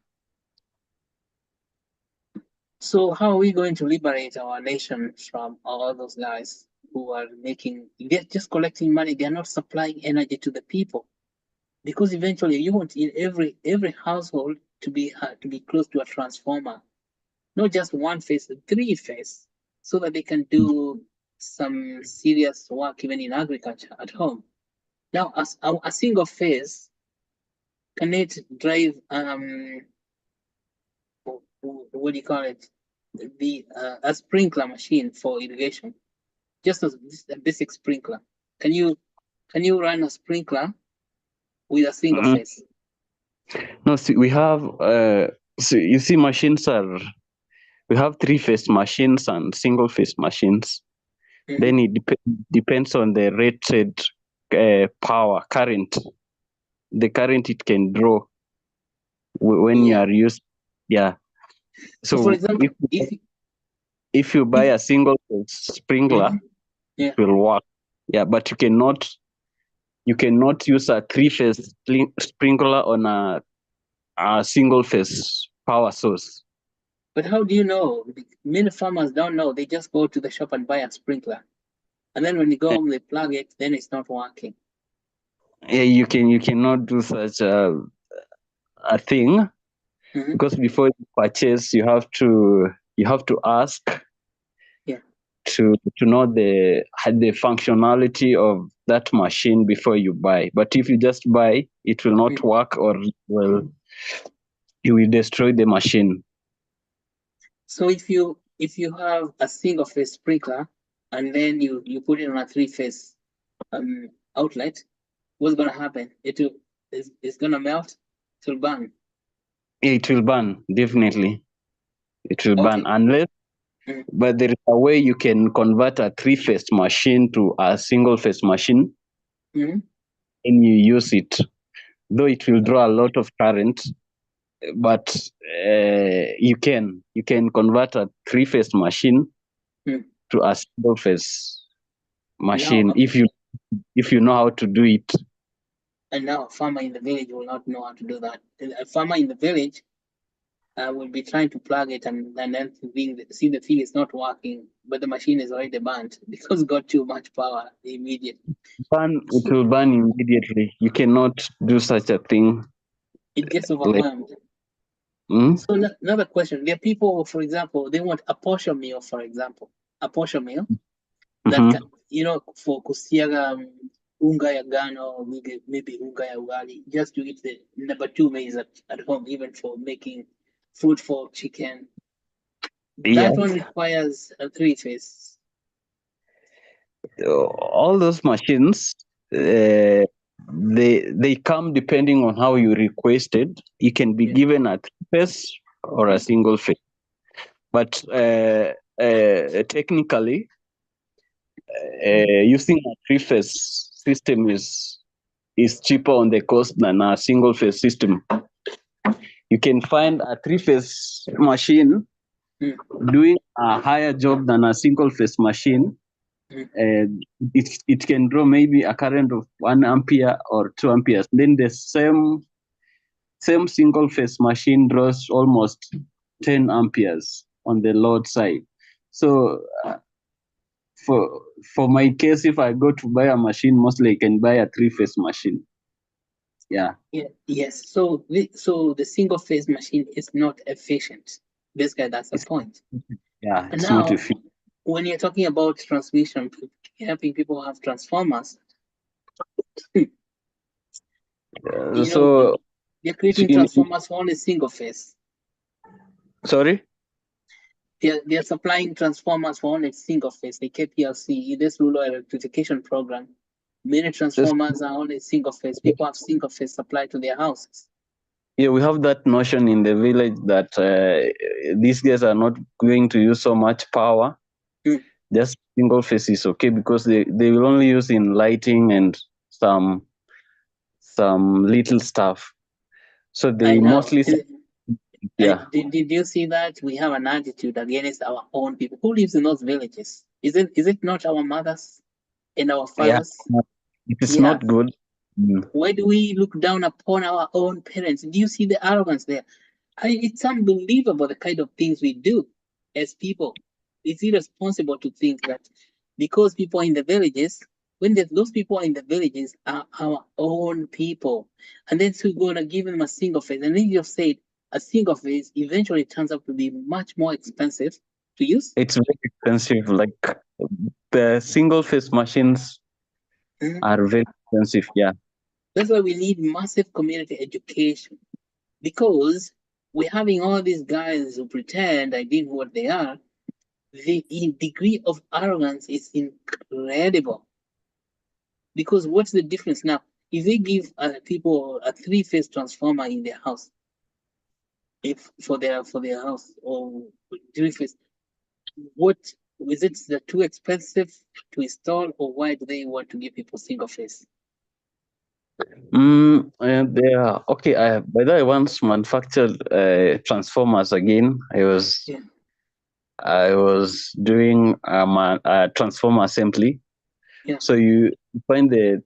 So how are we going to liberate our nation from all those guys who are they're just collecting money? They're not supplying energy to the people. because eventually you want in every household to be close to a transformer, not just one phase, three phase, so that they can do some serious work even in agriculture at home. Now, as a single phase, can it drive what do you call it? The a sprinkler machine for irrigation, just as a basic sprinkler. Can you run a sprinkler with a single Mm. phase? No, see, we have so you see, we have three-phase machines and single-phase machines. Mhm. Then it depends on the rated power current, the current it can draw when you Yeah. are used. Yeah. So, So for example, if you buy if a single sprinkler, yeah, it will work. Yeah, but you cannot use a three-phase sprinkler on a single-phase power source. but how do you know? Many farmers don't know. They just go to the shop and buy a sprinkler, and then when they go home, they plug it. Then it's not working. Yeah, you cannot do such a thing, Mhm. because before you purchase, you have to ask Yeah. to know the functionality of that machine before you buy. But if you just buy, it will not Mm. work, or you will destroy the machine. So if you have a single phase sprinkler and then you put it on a three phase outlet, what's gonna happen? It's gonna melt. It will burn. It will burn, definitely. It will burn Okay. unless. Mm. But there is a way you can convert a three-phase machine to a single-phase machine, Mhm. and you use it. Though it will draw a lot of current, but you can convert a three-phase machine Mm. to a single-phase Now, machine if you know how to do it. and now a farmer in the village will not know how to do that. A farmer in the village will be trying to plug it and then see the thing is not working, but the machine is already burnt because it got too much power immediately. It will burn immediately. You cannot do such a thing. It gets Like, overwhelmed. mm? So another question: there are people, for example, they want a portion meal, for example, a portion meal that Mm-hmm. can, for kusiaga unga ya gano, maybe unga ya ugali, just to eat the number two maize at home, even for making food for chicken. Yeah. That one requires a three phase. All those machines, they come depending on how you requested. You can be Yeah. given a three-phase or a single phase. But technically, using a three-phase system is cheaper on the cost than a single-phase system. You can find a three-phase machine Mm. doing a higher job than a single-phase machine. It can draw maybe a current of 1 ampere or 2 amperes. Then the same single-phase machine draws almost 10 amperes on the load side. So for my case, if I go to buy a machine, mostly I can buy a three-phase machine. Yeah. Yeah. Yes. So the single phase machine is not efficient. Basically, that's the point. Yeah, And it's not now, efficient. when you're talking about transmission, helping people have transformers, So they're creating in transformers for only single phase. sorry. They're supplying transformers for only single phase. The KPLC, this rural electrification program, many transformers are only single phase. People have single phase supplied to their houses. Yeah, we have that notion in the village that these guys are not going to use so much power. Mm. Just single phase is okay, because they will only use in lighting and some little stuff. So I they know. mostly yeah. Did you see that we have an attitude against our own people who lives in those villages? Is it not our mothers and our Yeah, fathers? it is Yeah. not good. Why do we look down upon our own parents? Do you see the arrogance there? It's unbelievable the kind of things we do as people. It's irresponsible to think that because people in the villages when those people in the villages are our own people, and then so we're gonna give them a single phase, and then you've said a single phase eventually turns out to be much more expensive to use. It's very expensive. Like the single phase machines Mhm. are very expensive. Yeah. That's why we need massive community education, because we're having all these guys who pretend I did what they are. The degree of arrogance is incredible. Because what's the difference now? If they give people a three-phase transformer in their house, if for their house or three-phase, what is it that too expensive to install, or why do they want to give people single phase? And they are okay. By the way, I once manufactured transformers again. Yeah. I was doing transformer assembly. Yeah. So you find the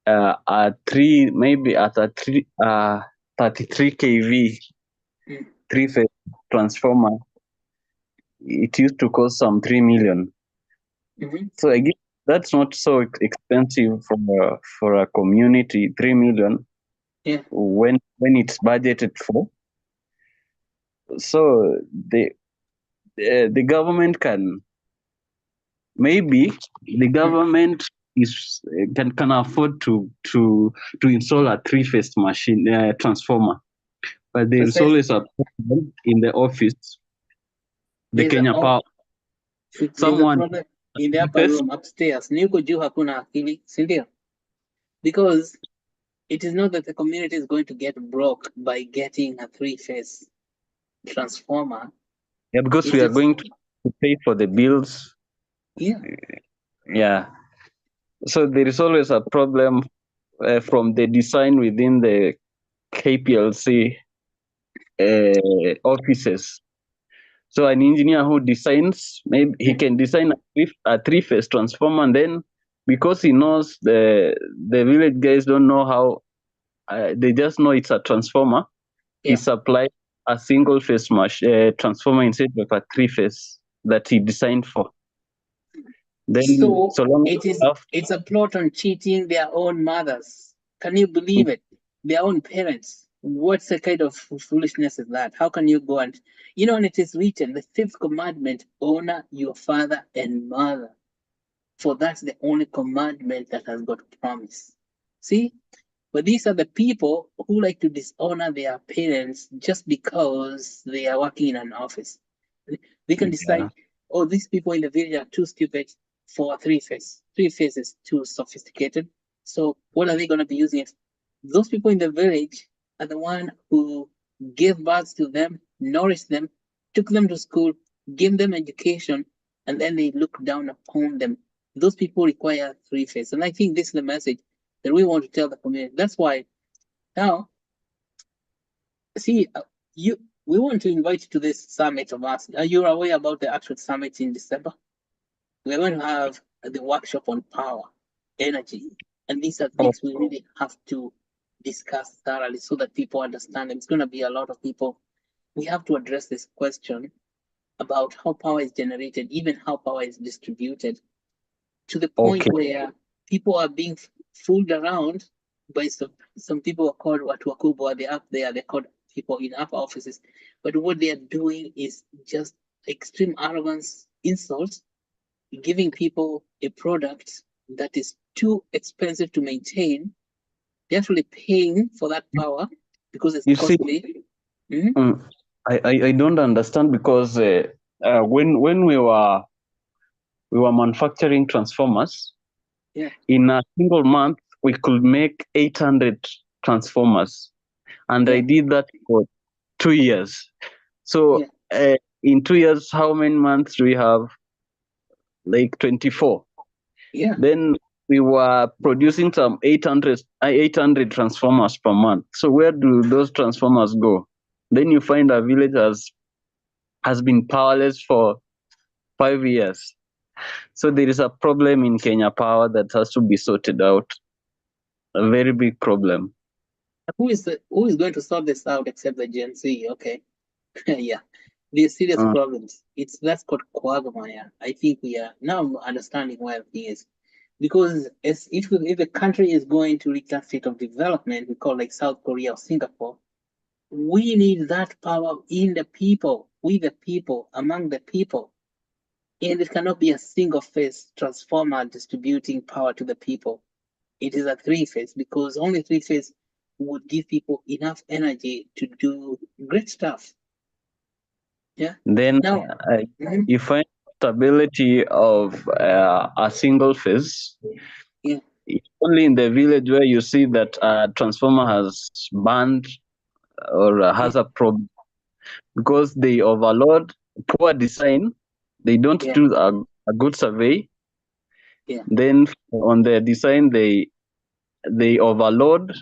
a three maybe at a 33 kV Mm. three phase transformer. It used to cost some 3 million. Mhm. So again, that's not so expensive for a community. 3 million Yeah. when it's budgeted for. So the government can maybe the government is can afford to install a three phase machine transformer, but there is always Precisely. a problem in the office. The There's a Kenya oh, Power, there's a someone problem in the upper first room upstairs. Niko juu hakuna akili, si ndio? Because it is not that the community is going to get broke by getting a three-phase transformer. yeah, because It we are is, going to pay for the bills. yeah. Yeah, so there is always a problem from the design within the KPLC offices. So an engineer who designs, maybe he can design a three-phase transformer, and then because he knows the village guys don't know how, they just know it's a transformer. He Yeah. supplies a single-phase transformer instead of a three-phase that he designed for. Then, So so long as you have, it's a plot on cheating their own mothers. Can you believe it? Their own parents. What's the kind of foolishness is that? How can you go and and it is written, the fifth commandment, honor your father and mother. For that's the only commandment that has got promise. See? But these are the people who like to dishonor their parents just because they are working in an office. They can yeah, decide, oh, these people in the village are too stupid for a three phase. Three phase is too sophisticated. So what are they going to be using it? Those people in the village are the one who gave birth to them, nourished them, took them to school, gave them education, and then they look down upon them. Those people require three phase. And I think this is the message that we want to tell the community. That's why now, see, you we want to invite you to this summit of us. Are you aware about the actual summit in December? We're going to have the workshop on power, energy, and these are oh, things we really have to discuss thoroughly so that people understand. It's going to be a lot of people. We have to address this question about how power is generated, even how power is distributed, to the point okay, where people are being fooled around by some people are called what wakubwa. They're up there. They're called people in upper offices, but what they are doing is just extreme arrogance, insults, giving people a product that is too expensive to maintain. They're actually paying for that power because it's you see, costly. Mhm. mm, I don't understand because when we were manufacturing transformers Yeah, in a single month, we could make 800 transformers, and I yeah, did that for 2 years. So yeah, in 2 years, how many months do we have? Like 24. yeah. Then we were producing some 800 transformers per month. So where do those transformers go? Then you find a village has been powerless for 5 years. So there is a problem in Kenya Power that has to be sorted out. A very big problem. Who is going to sort this out except the Gen Z? Okay. Yeah, these serious problems. It's that's called quagmire. I think we are now understanding where the thing is. Because if a country is going to reach that state of development, we call like South Korea or Singapore, we need that power in the people, with the people, among the people. And it cannot be a single phase transformer distributing power to the people. It is a three phase, because only three phase would give people enough energy to do great stuff. Yeah. Then Now, you find stability of a single phase. yeah, It's only in the village where you see that a transformer has burned or has a problem, because they overload, poor design, they don't yeah, do a good survey. yeah, Then on their design, they overload.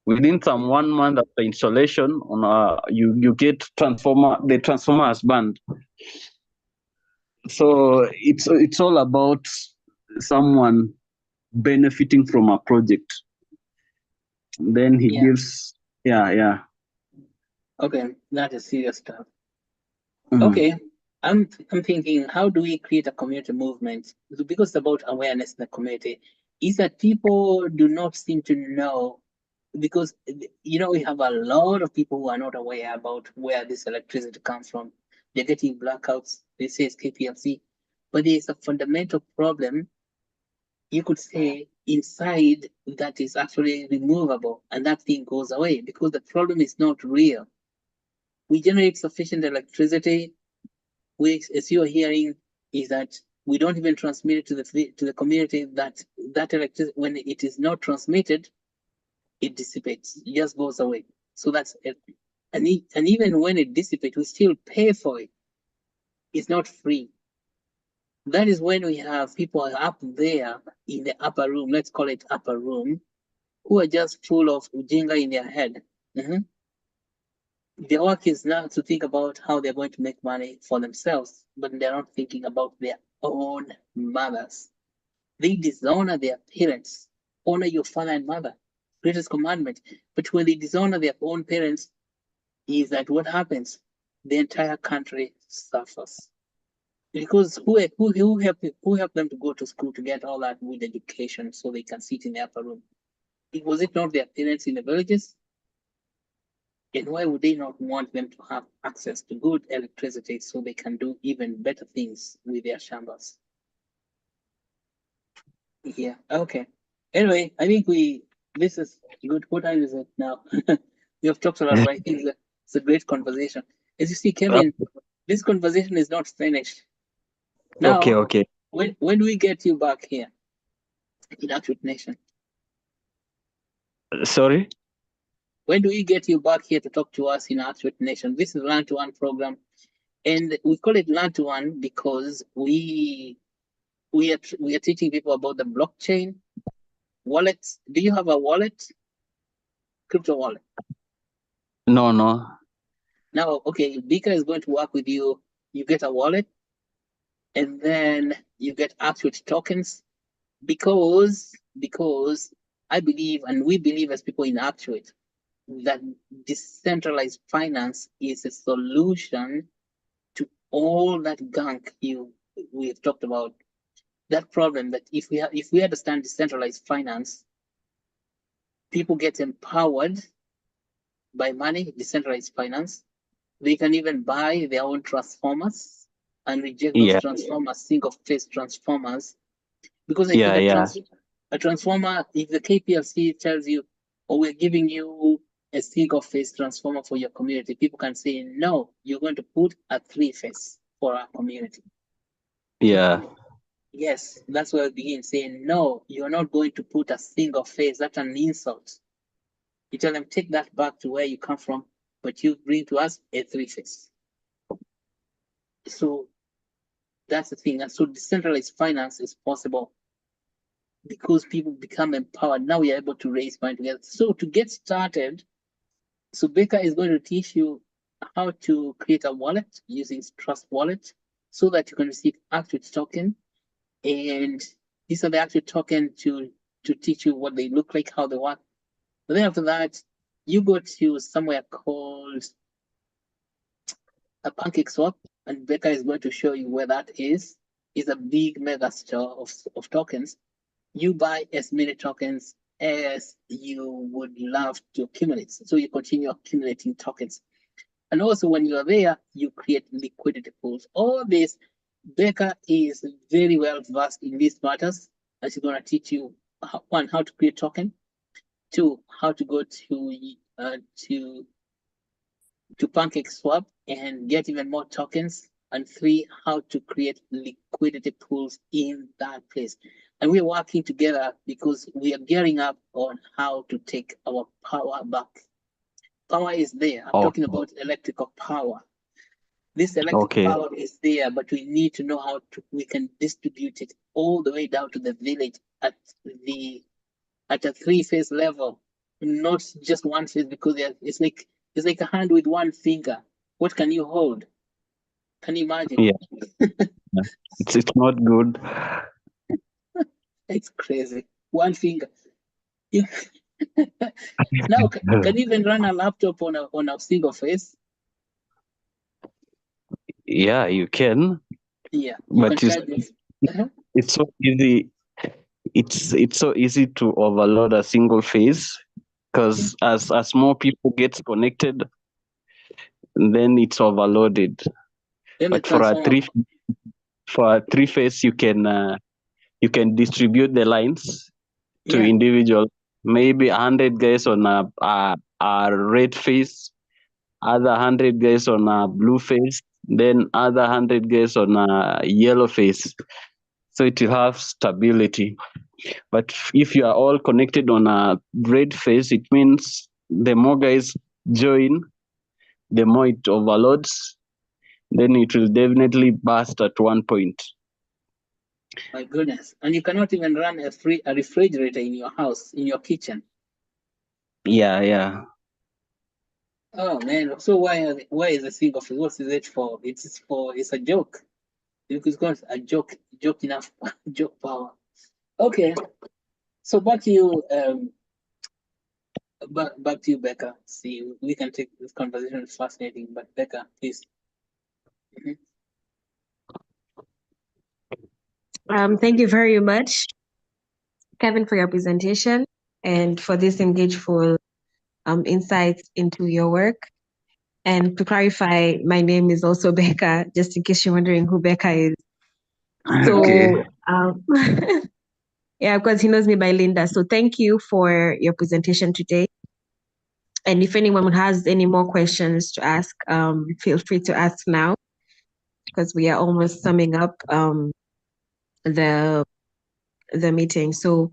Within some 1 month after installation, on you get transformer. The transformer has burned. So it's all about someone benefiting from a project. Then he yeah. gives, yeah. Okay, that is serious stuff. Mhm. Okay, I'm thinking, how do we create a community movement? Because it's about awareness in the community. Is that people do not seem to know, because we have a lot of people who are not aware about where this electricity comes from. They're getting blackouts. They say it's KPLC, but there's a fundamental problem, you could say, inside, that is actually removable, and that thing goes away because the problem is not real. We generate sufficient electricity, which, as you are hearing, is that we don't even transmit it to the community. That electricity, when it is not transmitted, it dissipates, it just goes away. So that's it. And even when it dissipates, we still pay for it. It's not free. That is when we have people up there in the upper room, let's call it upper room, who are just full of ujinga in their head. Mhm. Their work is now to think about how they're going to make money for themselves, but they're not thinking about their own mothers. They dishonor their parents. Honor your father and mother, greatest commandment. But when they dishonor their own parents, is that what happens? The entire country suffers. Because who helped them to go to school to get all that good education so they can sit in the upper room? Was it not their parents in the villages? And why would they not want them to have access to good electricity so they can do even better things with their shambas? Yeah, okay. Anyway, I think this is good. What time is it now? We have talked a lot, but I think it's a great conversation. As you see, Kevin, this conversation is not finished. Now, Okay. when do we get you back here in Actuate Nation? Sorry. When do we get you back here to talk to us in Actuate Nation? This is Learn to One program, and we call it Learn to One because we are teaching people about the blockchain wallets. Do you have a wallet? Crypto wallet. No. Now, okay, Bika is going to work with you. You get a wallet, and then you get Actuate tokens, because I believe, and we believe as people in Actuate, that decentralized finance is a solution to all that gunk we have talked about. That problem, that if we understand decentralized finance, people get empowered by money, decentralized finance. They can even buy their own transformers and reject those Yeah. transformers, single phase transformers. Because I think Yeah. a transformer, if the KPLC tells you, oh, we're giving you a single phase transformer for your community, people can say, no, you're going to put a three phase for our community. Yeah. Yes, that's where I begin saying, no, you're not going to put a single phase. That's an insult. You tell them, take that back to where you come from, but you bring to us a three phase. So that's the thing. And so decentralized finance is possible because people become empowered. Now we are able to raise money together. So to get started, so Becca is going to teach you how to create a wallet using Trust Wallet so that you can receive Actuate token. And these are the Actuate token to teach you what they look like, how they work. But then after that, you go to somewhere called a Pancake Swap, and Becca is going to show you where that is. It's a big mega store of tokens. you buy as many tokens as you would love to accumulate. So you continue accumulating tokens. And also when you are there, you create liquidity pools. All this, Becca is very well versed in these matters. And she's going to teach you one, how to create token, two, how to go to PancakeSwap and get even more tokens, and three, how to create liquidity pools in that place. And we're working together because we are gearing up on how to take our power back. Power is there. I'm talking about electrical power. This electric power is there, but we need to know how we can distribute it all the way down to the village at a three-phase level, not just one phase, because it's like a hand with one finger. What can you hold? Can you imagine? Yeah. It's not good. It's crazy. One finger. Now, can you even run a laptop on a single face? Yeah, you can. Yeah, you but can charge it. it's so easy. It's so easy to overload a single phase, because as more people gets connected, then it's overloaded. Then But for a three phase, you can distribute the lines to individual. Maybe 100 guys on a red phase, other 100 guys on a blue phase, then other 100 guys on a yellow phase. So it will have stability. But if you are all connected on a red phase, it means the more guys join, the more it overloads, then it will definitely burst at one point. My goodness. And you cannot even run a refrigerator in your house, in your kitchen. Yeah. Oh man. So why is a single phase? What is it for? It's a joke. It's got a joke enough joke power. Okay. So back to you, back to you, Becca. See, we can take this conversation. It's fascinating, but Becca, please. Thank you very much, Kevin, for your presentation and for this engageful insights into your work. And to clarify, my name is also Becca, just in case you're wondering who Becca is. So, okay. Yeah, because he knows me by Linda. So thank you for your presentation today. And if anyone has any more questions to ask, feel free to ask now, because we are almost summing up the meeting. So,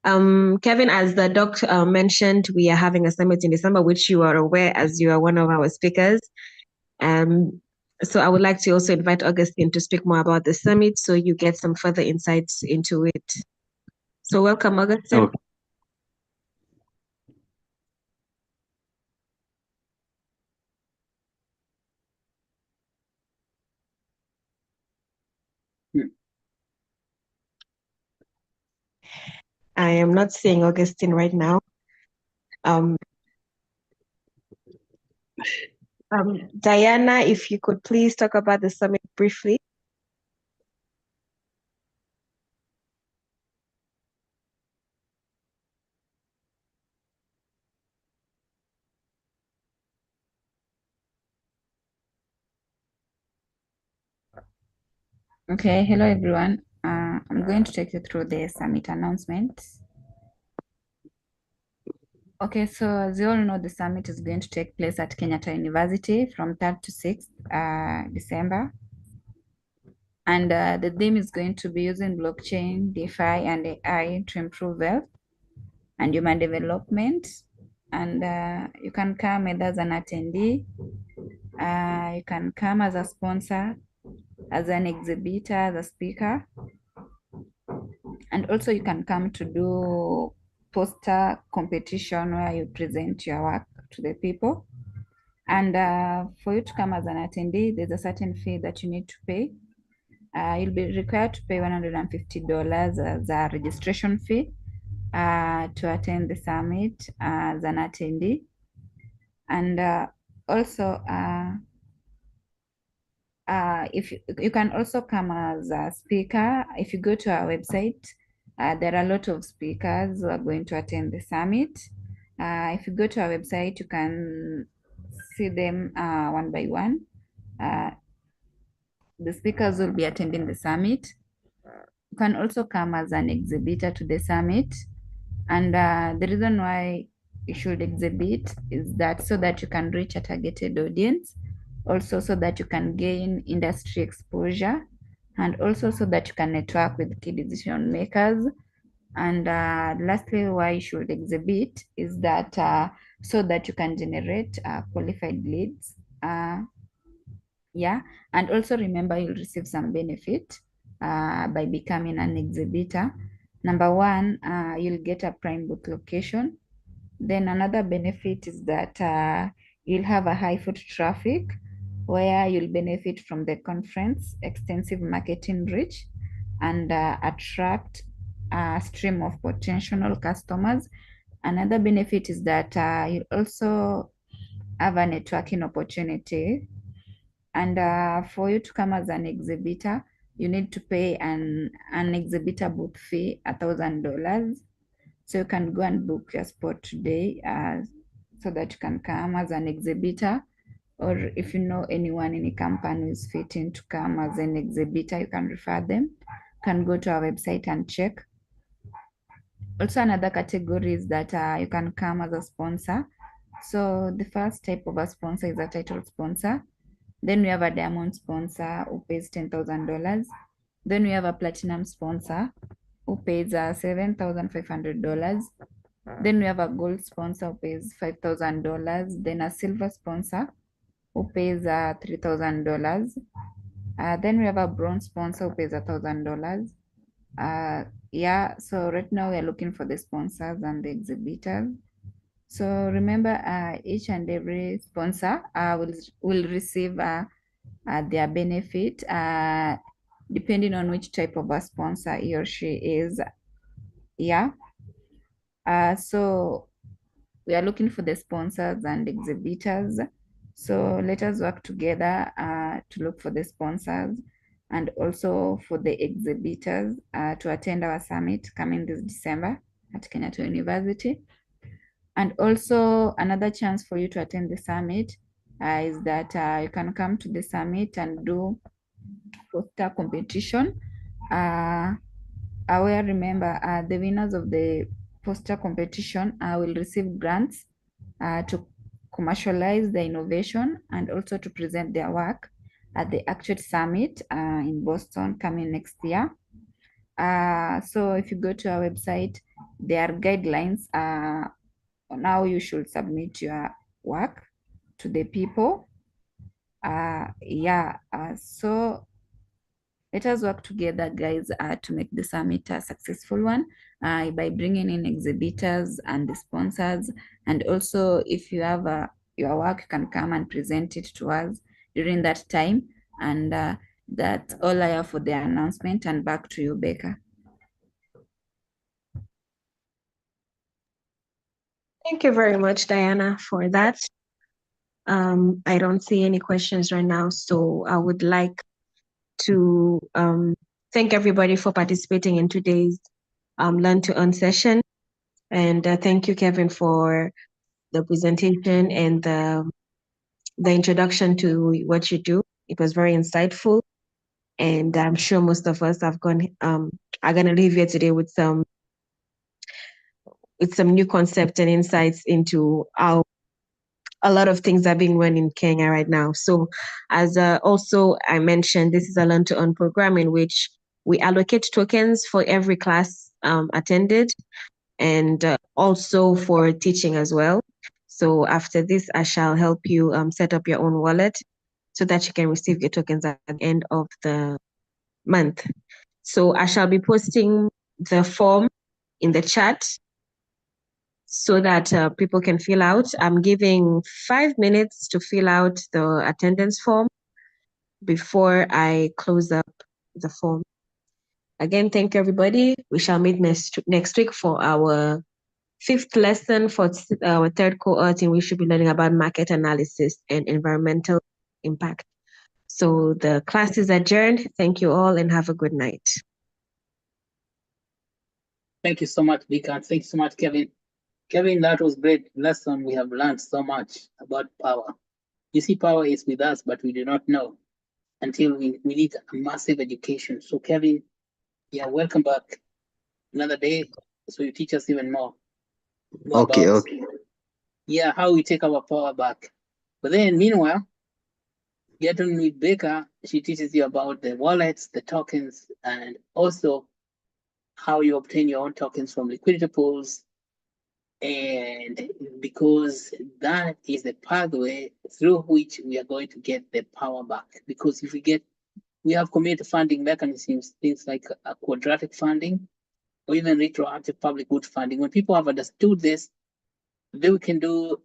Kevin, as the doc mentioned, we are having a summit in December, which you are aware as you are one of our speakers. So I would like to also invite Augustine to speak more about the summit, so you get some further insights into it. So welcome, Augustine. Okay. I am not seeing Augustine right now. Diana, if you could please talk about the summit briefly. Okay, hello everyone. I'm going to take you through the summit announcement. Okay, so as you all know, the summit is going to take place at Kenyatta University from 3rd to 6th December. And the theme is going to be using blockchain, DeFi, and AI to improve wealth and human development. And you can come either as an attendee, you can come as a sponsor, as an exhibitor, as a speaker. And also you can come to do poster competition where you present your work to the people. And for you to come as an attendee, there's a certain fee that you need to pay. You'll be required to pay $150 as a registration fee to attend the summit as an attendee. And also, if you can also come as a speaker. If you go to our website, There are a lot of speakers who are going to attend the summit. If you go to our website, you can see them one by one. The speakers will be attending the summit. You can also come as an exhibitor to the summit. And the reason why you should exhibit is that so that you can reach a targeted audience, also so that you can gain industry exposure, and also so that you can network with key decision makers. And lastly, why you should exhibit is that so that you can generate qualified leads. Yeah, and also remember you'll receive some benefit by becoming an exhibitor. Number one, you'll get a prime booth location. Then another benefit is that you'll have a high foot traffic where you'll benefit from the conference, extensive marketing reach, and attract a stream of potential customers. Another benefit is that you'll also have a networking opportunity. And for you to come as an exhibitor, you need to pay an exhibitor booth fee, $1,000. So you can go and book your spot today so that you can come as an exhibitor. Or if you know anyone in a company who is fitting to come as an exhibitor, you can refer them. You can go to our website and check. Also, another category is that you can come as a sponsor. So the first type of a sponsor is a title sponsor. Then we have a diamond sponsor who pays $10,000. Then we have a platinum sponsor who pays $7,500. Then we have a gold sponsor who pays $5,000. Then a silver sponsor who pays $3,000. Then we have a bronze sponsor who pays $1,000. Yeah, so right now we are looking for the sponsors and the exhibitors. So remember, each and every sponsor will receive their benefit depending on which type of a sponsor he or she is. Yeah. So we are looking for the sponsors and exhibitors. So let us work together to look for the sponsors and also for the exhibitors to attend our summit coming this December at Kenyatta University. And also another chance for you to attend the summit is that you can come to the summit and do poster competition. Where remember the winners of the poster competition will receive grants to commercialize the innovation and also to present their work at the Actuate Summit in Boston coming next year. So if you go to our website, there are guidelines on how you should submit your work to the people. So let us work together, guys, to make the summit a successful one by bringing in exhibitors and the sponsors. And also, if you have your work, you can come and present it to us during that time. And that's all I have for the announcement. And back to you, Becca. Thank you very much, Diana, for that. I don't see any questions right now, so I would like to thank everybody for participating in today's Learn to Earn session. And thank you, Kevin, for the presentation and the introduction to what you do. It was very insightful. And I'm sure most of us are going to leave here today with some new concepts and insights into how a lot of things are being run in Kenya right now. So as also I mentioned, this is a Learn to Earn program in which we allocate tokens for every class attended and also for teaching as well. So after this, I shall help you set up your own wallet so that you can receive your tokens at the end of the month. So I shall be posting the form in the chat so that people can fill out. I'm giving 5 minutes to fill out the attendance form before I close up the form. Again, thank you, everybody. We shall meet next week for our 5th lesson for our 3rd cohort, in which we'll be learning about market analysis and environmental impact. So the class is adjourned. Thank you all and have a good night. Thank you so much, Vika. Thank you so much, Kevin. Kevin, that was great lesson. We have learned so much about power. You see, power is with us, but we do not know until we need a massive education. So, Kevin, yeah, welcome back another day. So you teach us even more Okay, about okay. yeah, how we take our power back. But then meanwhile, get on with Becca, she teaches you about the wallets, the tokens, and also how you obtain your own tokens from liquidity pools. And because that is the pathway through which we are going to get the power back. Because if we have community funding mechanisms, things like a quadratic funding or even retroactive public good funding. When people have understood this, they can do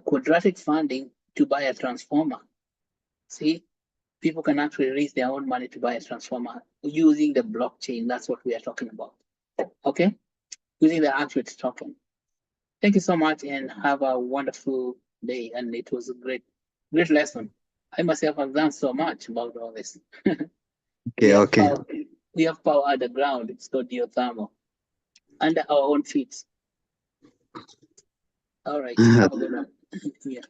quadratic funding to buy a transformer. See, people can actually raise their own money to buy a transformer using the blockchain. That's what we are talking about. Okay, using the Actuate token. Thank you so much and have a wonderful day. And it was a great lesson. I myself have learned so much about all this. Okay, okay. We have power underground. It's called geothermal under our own feet. All right. Have a good one. Yeah.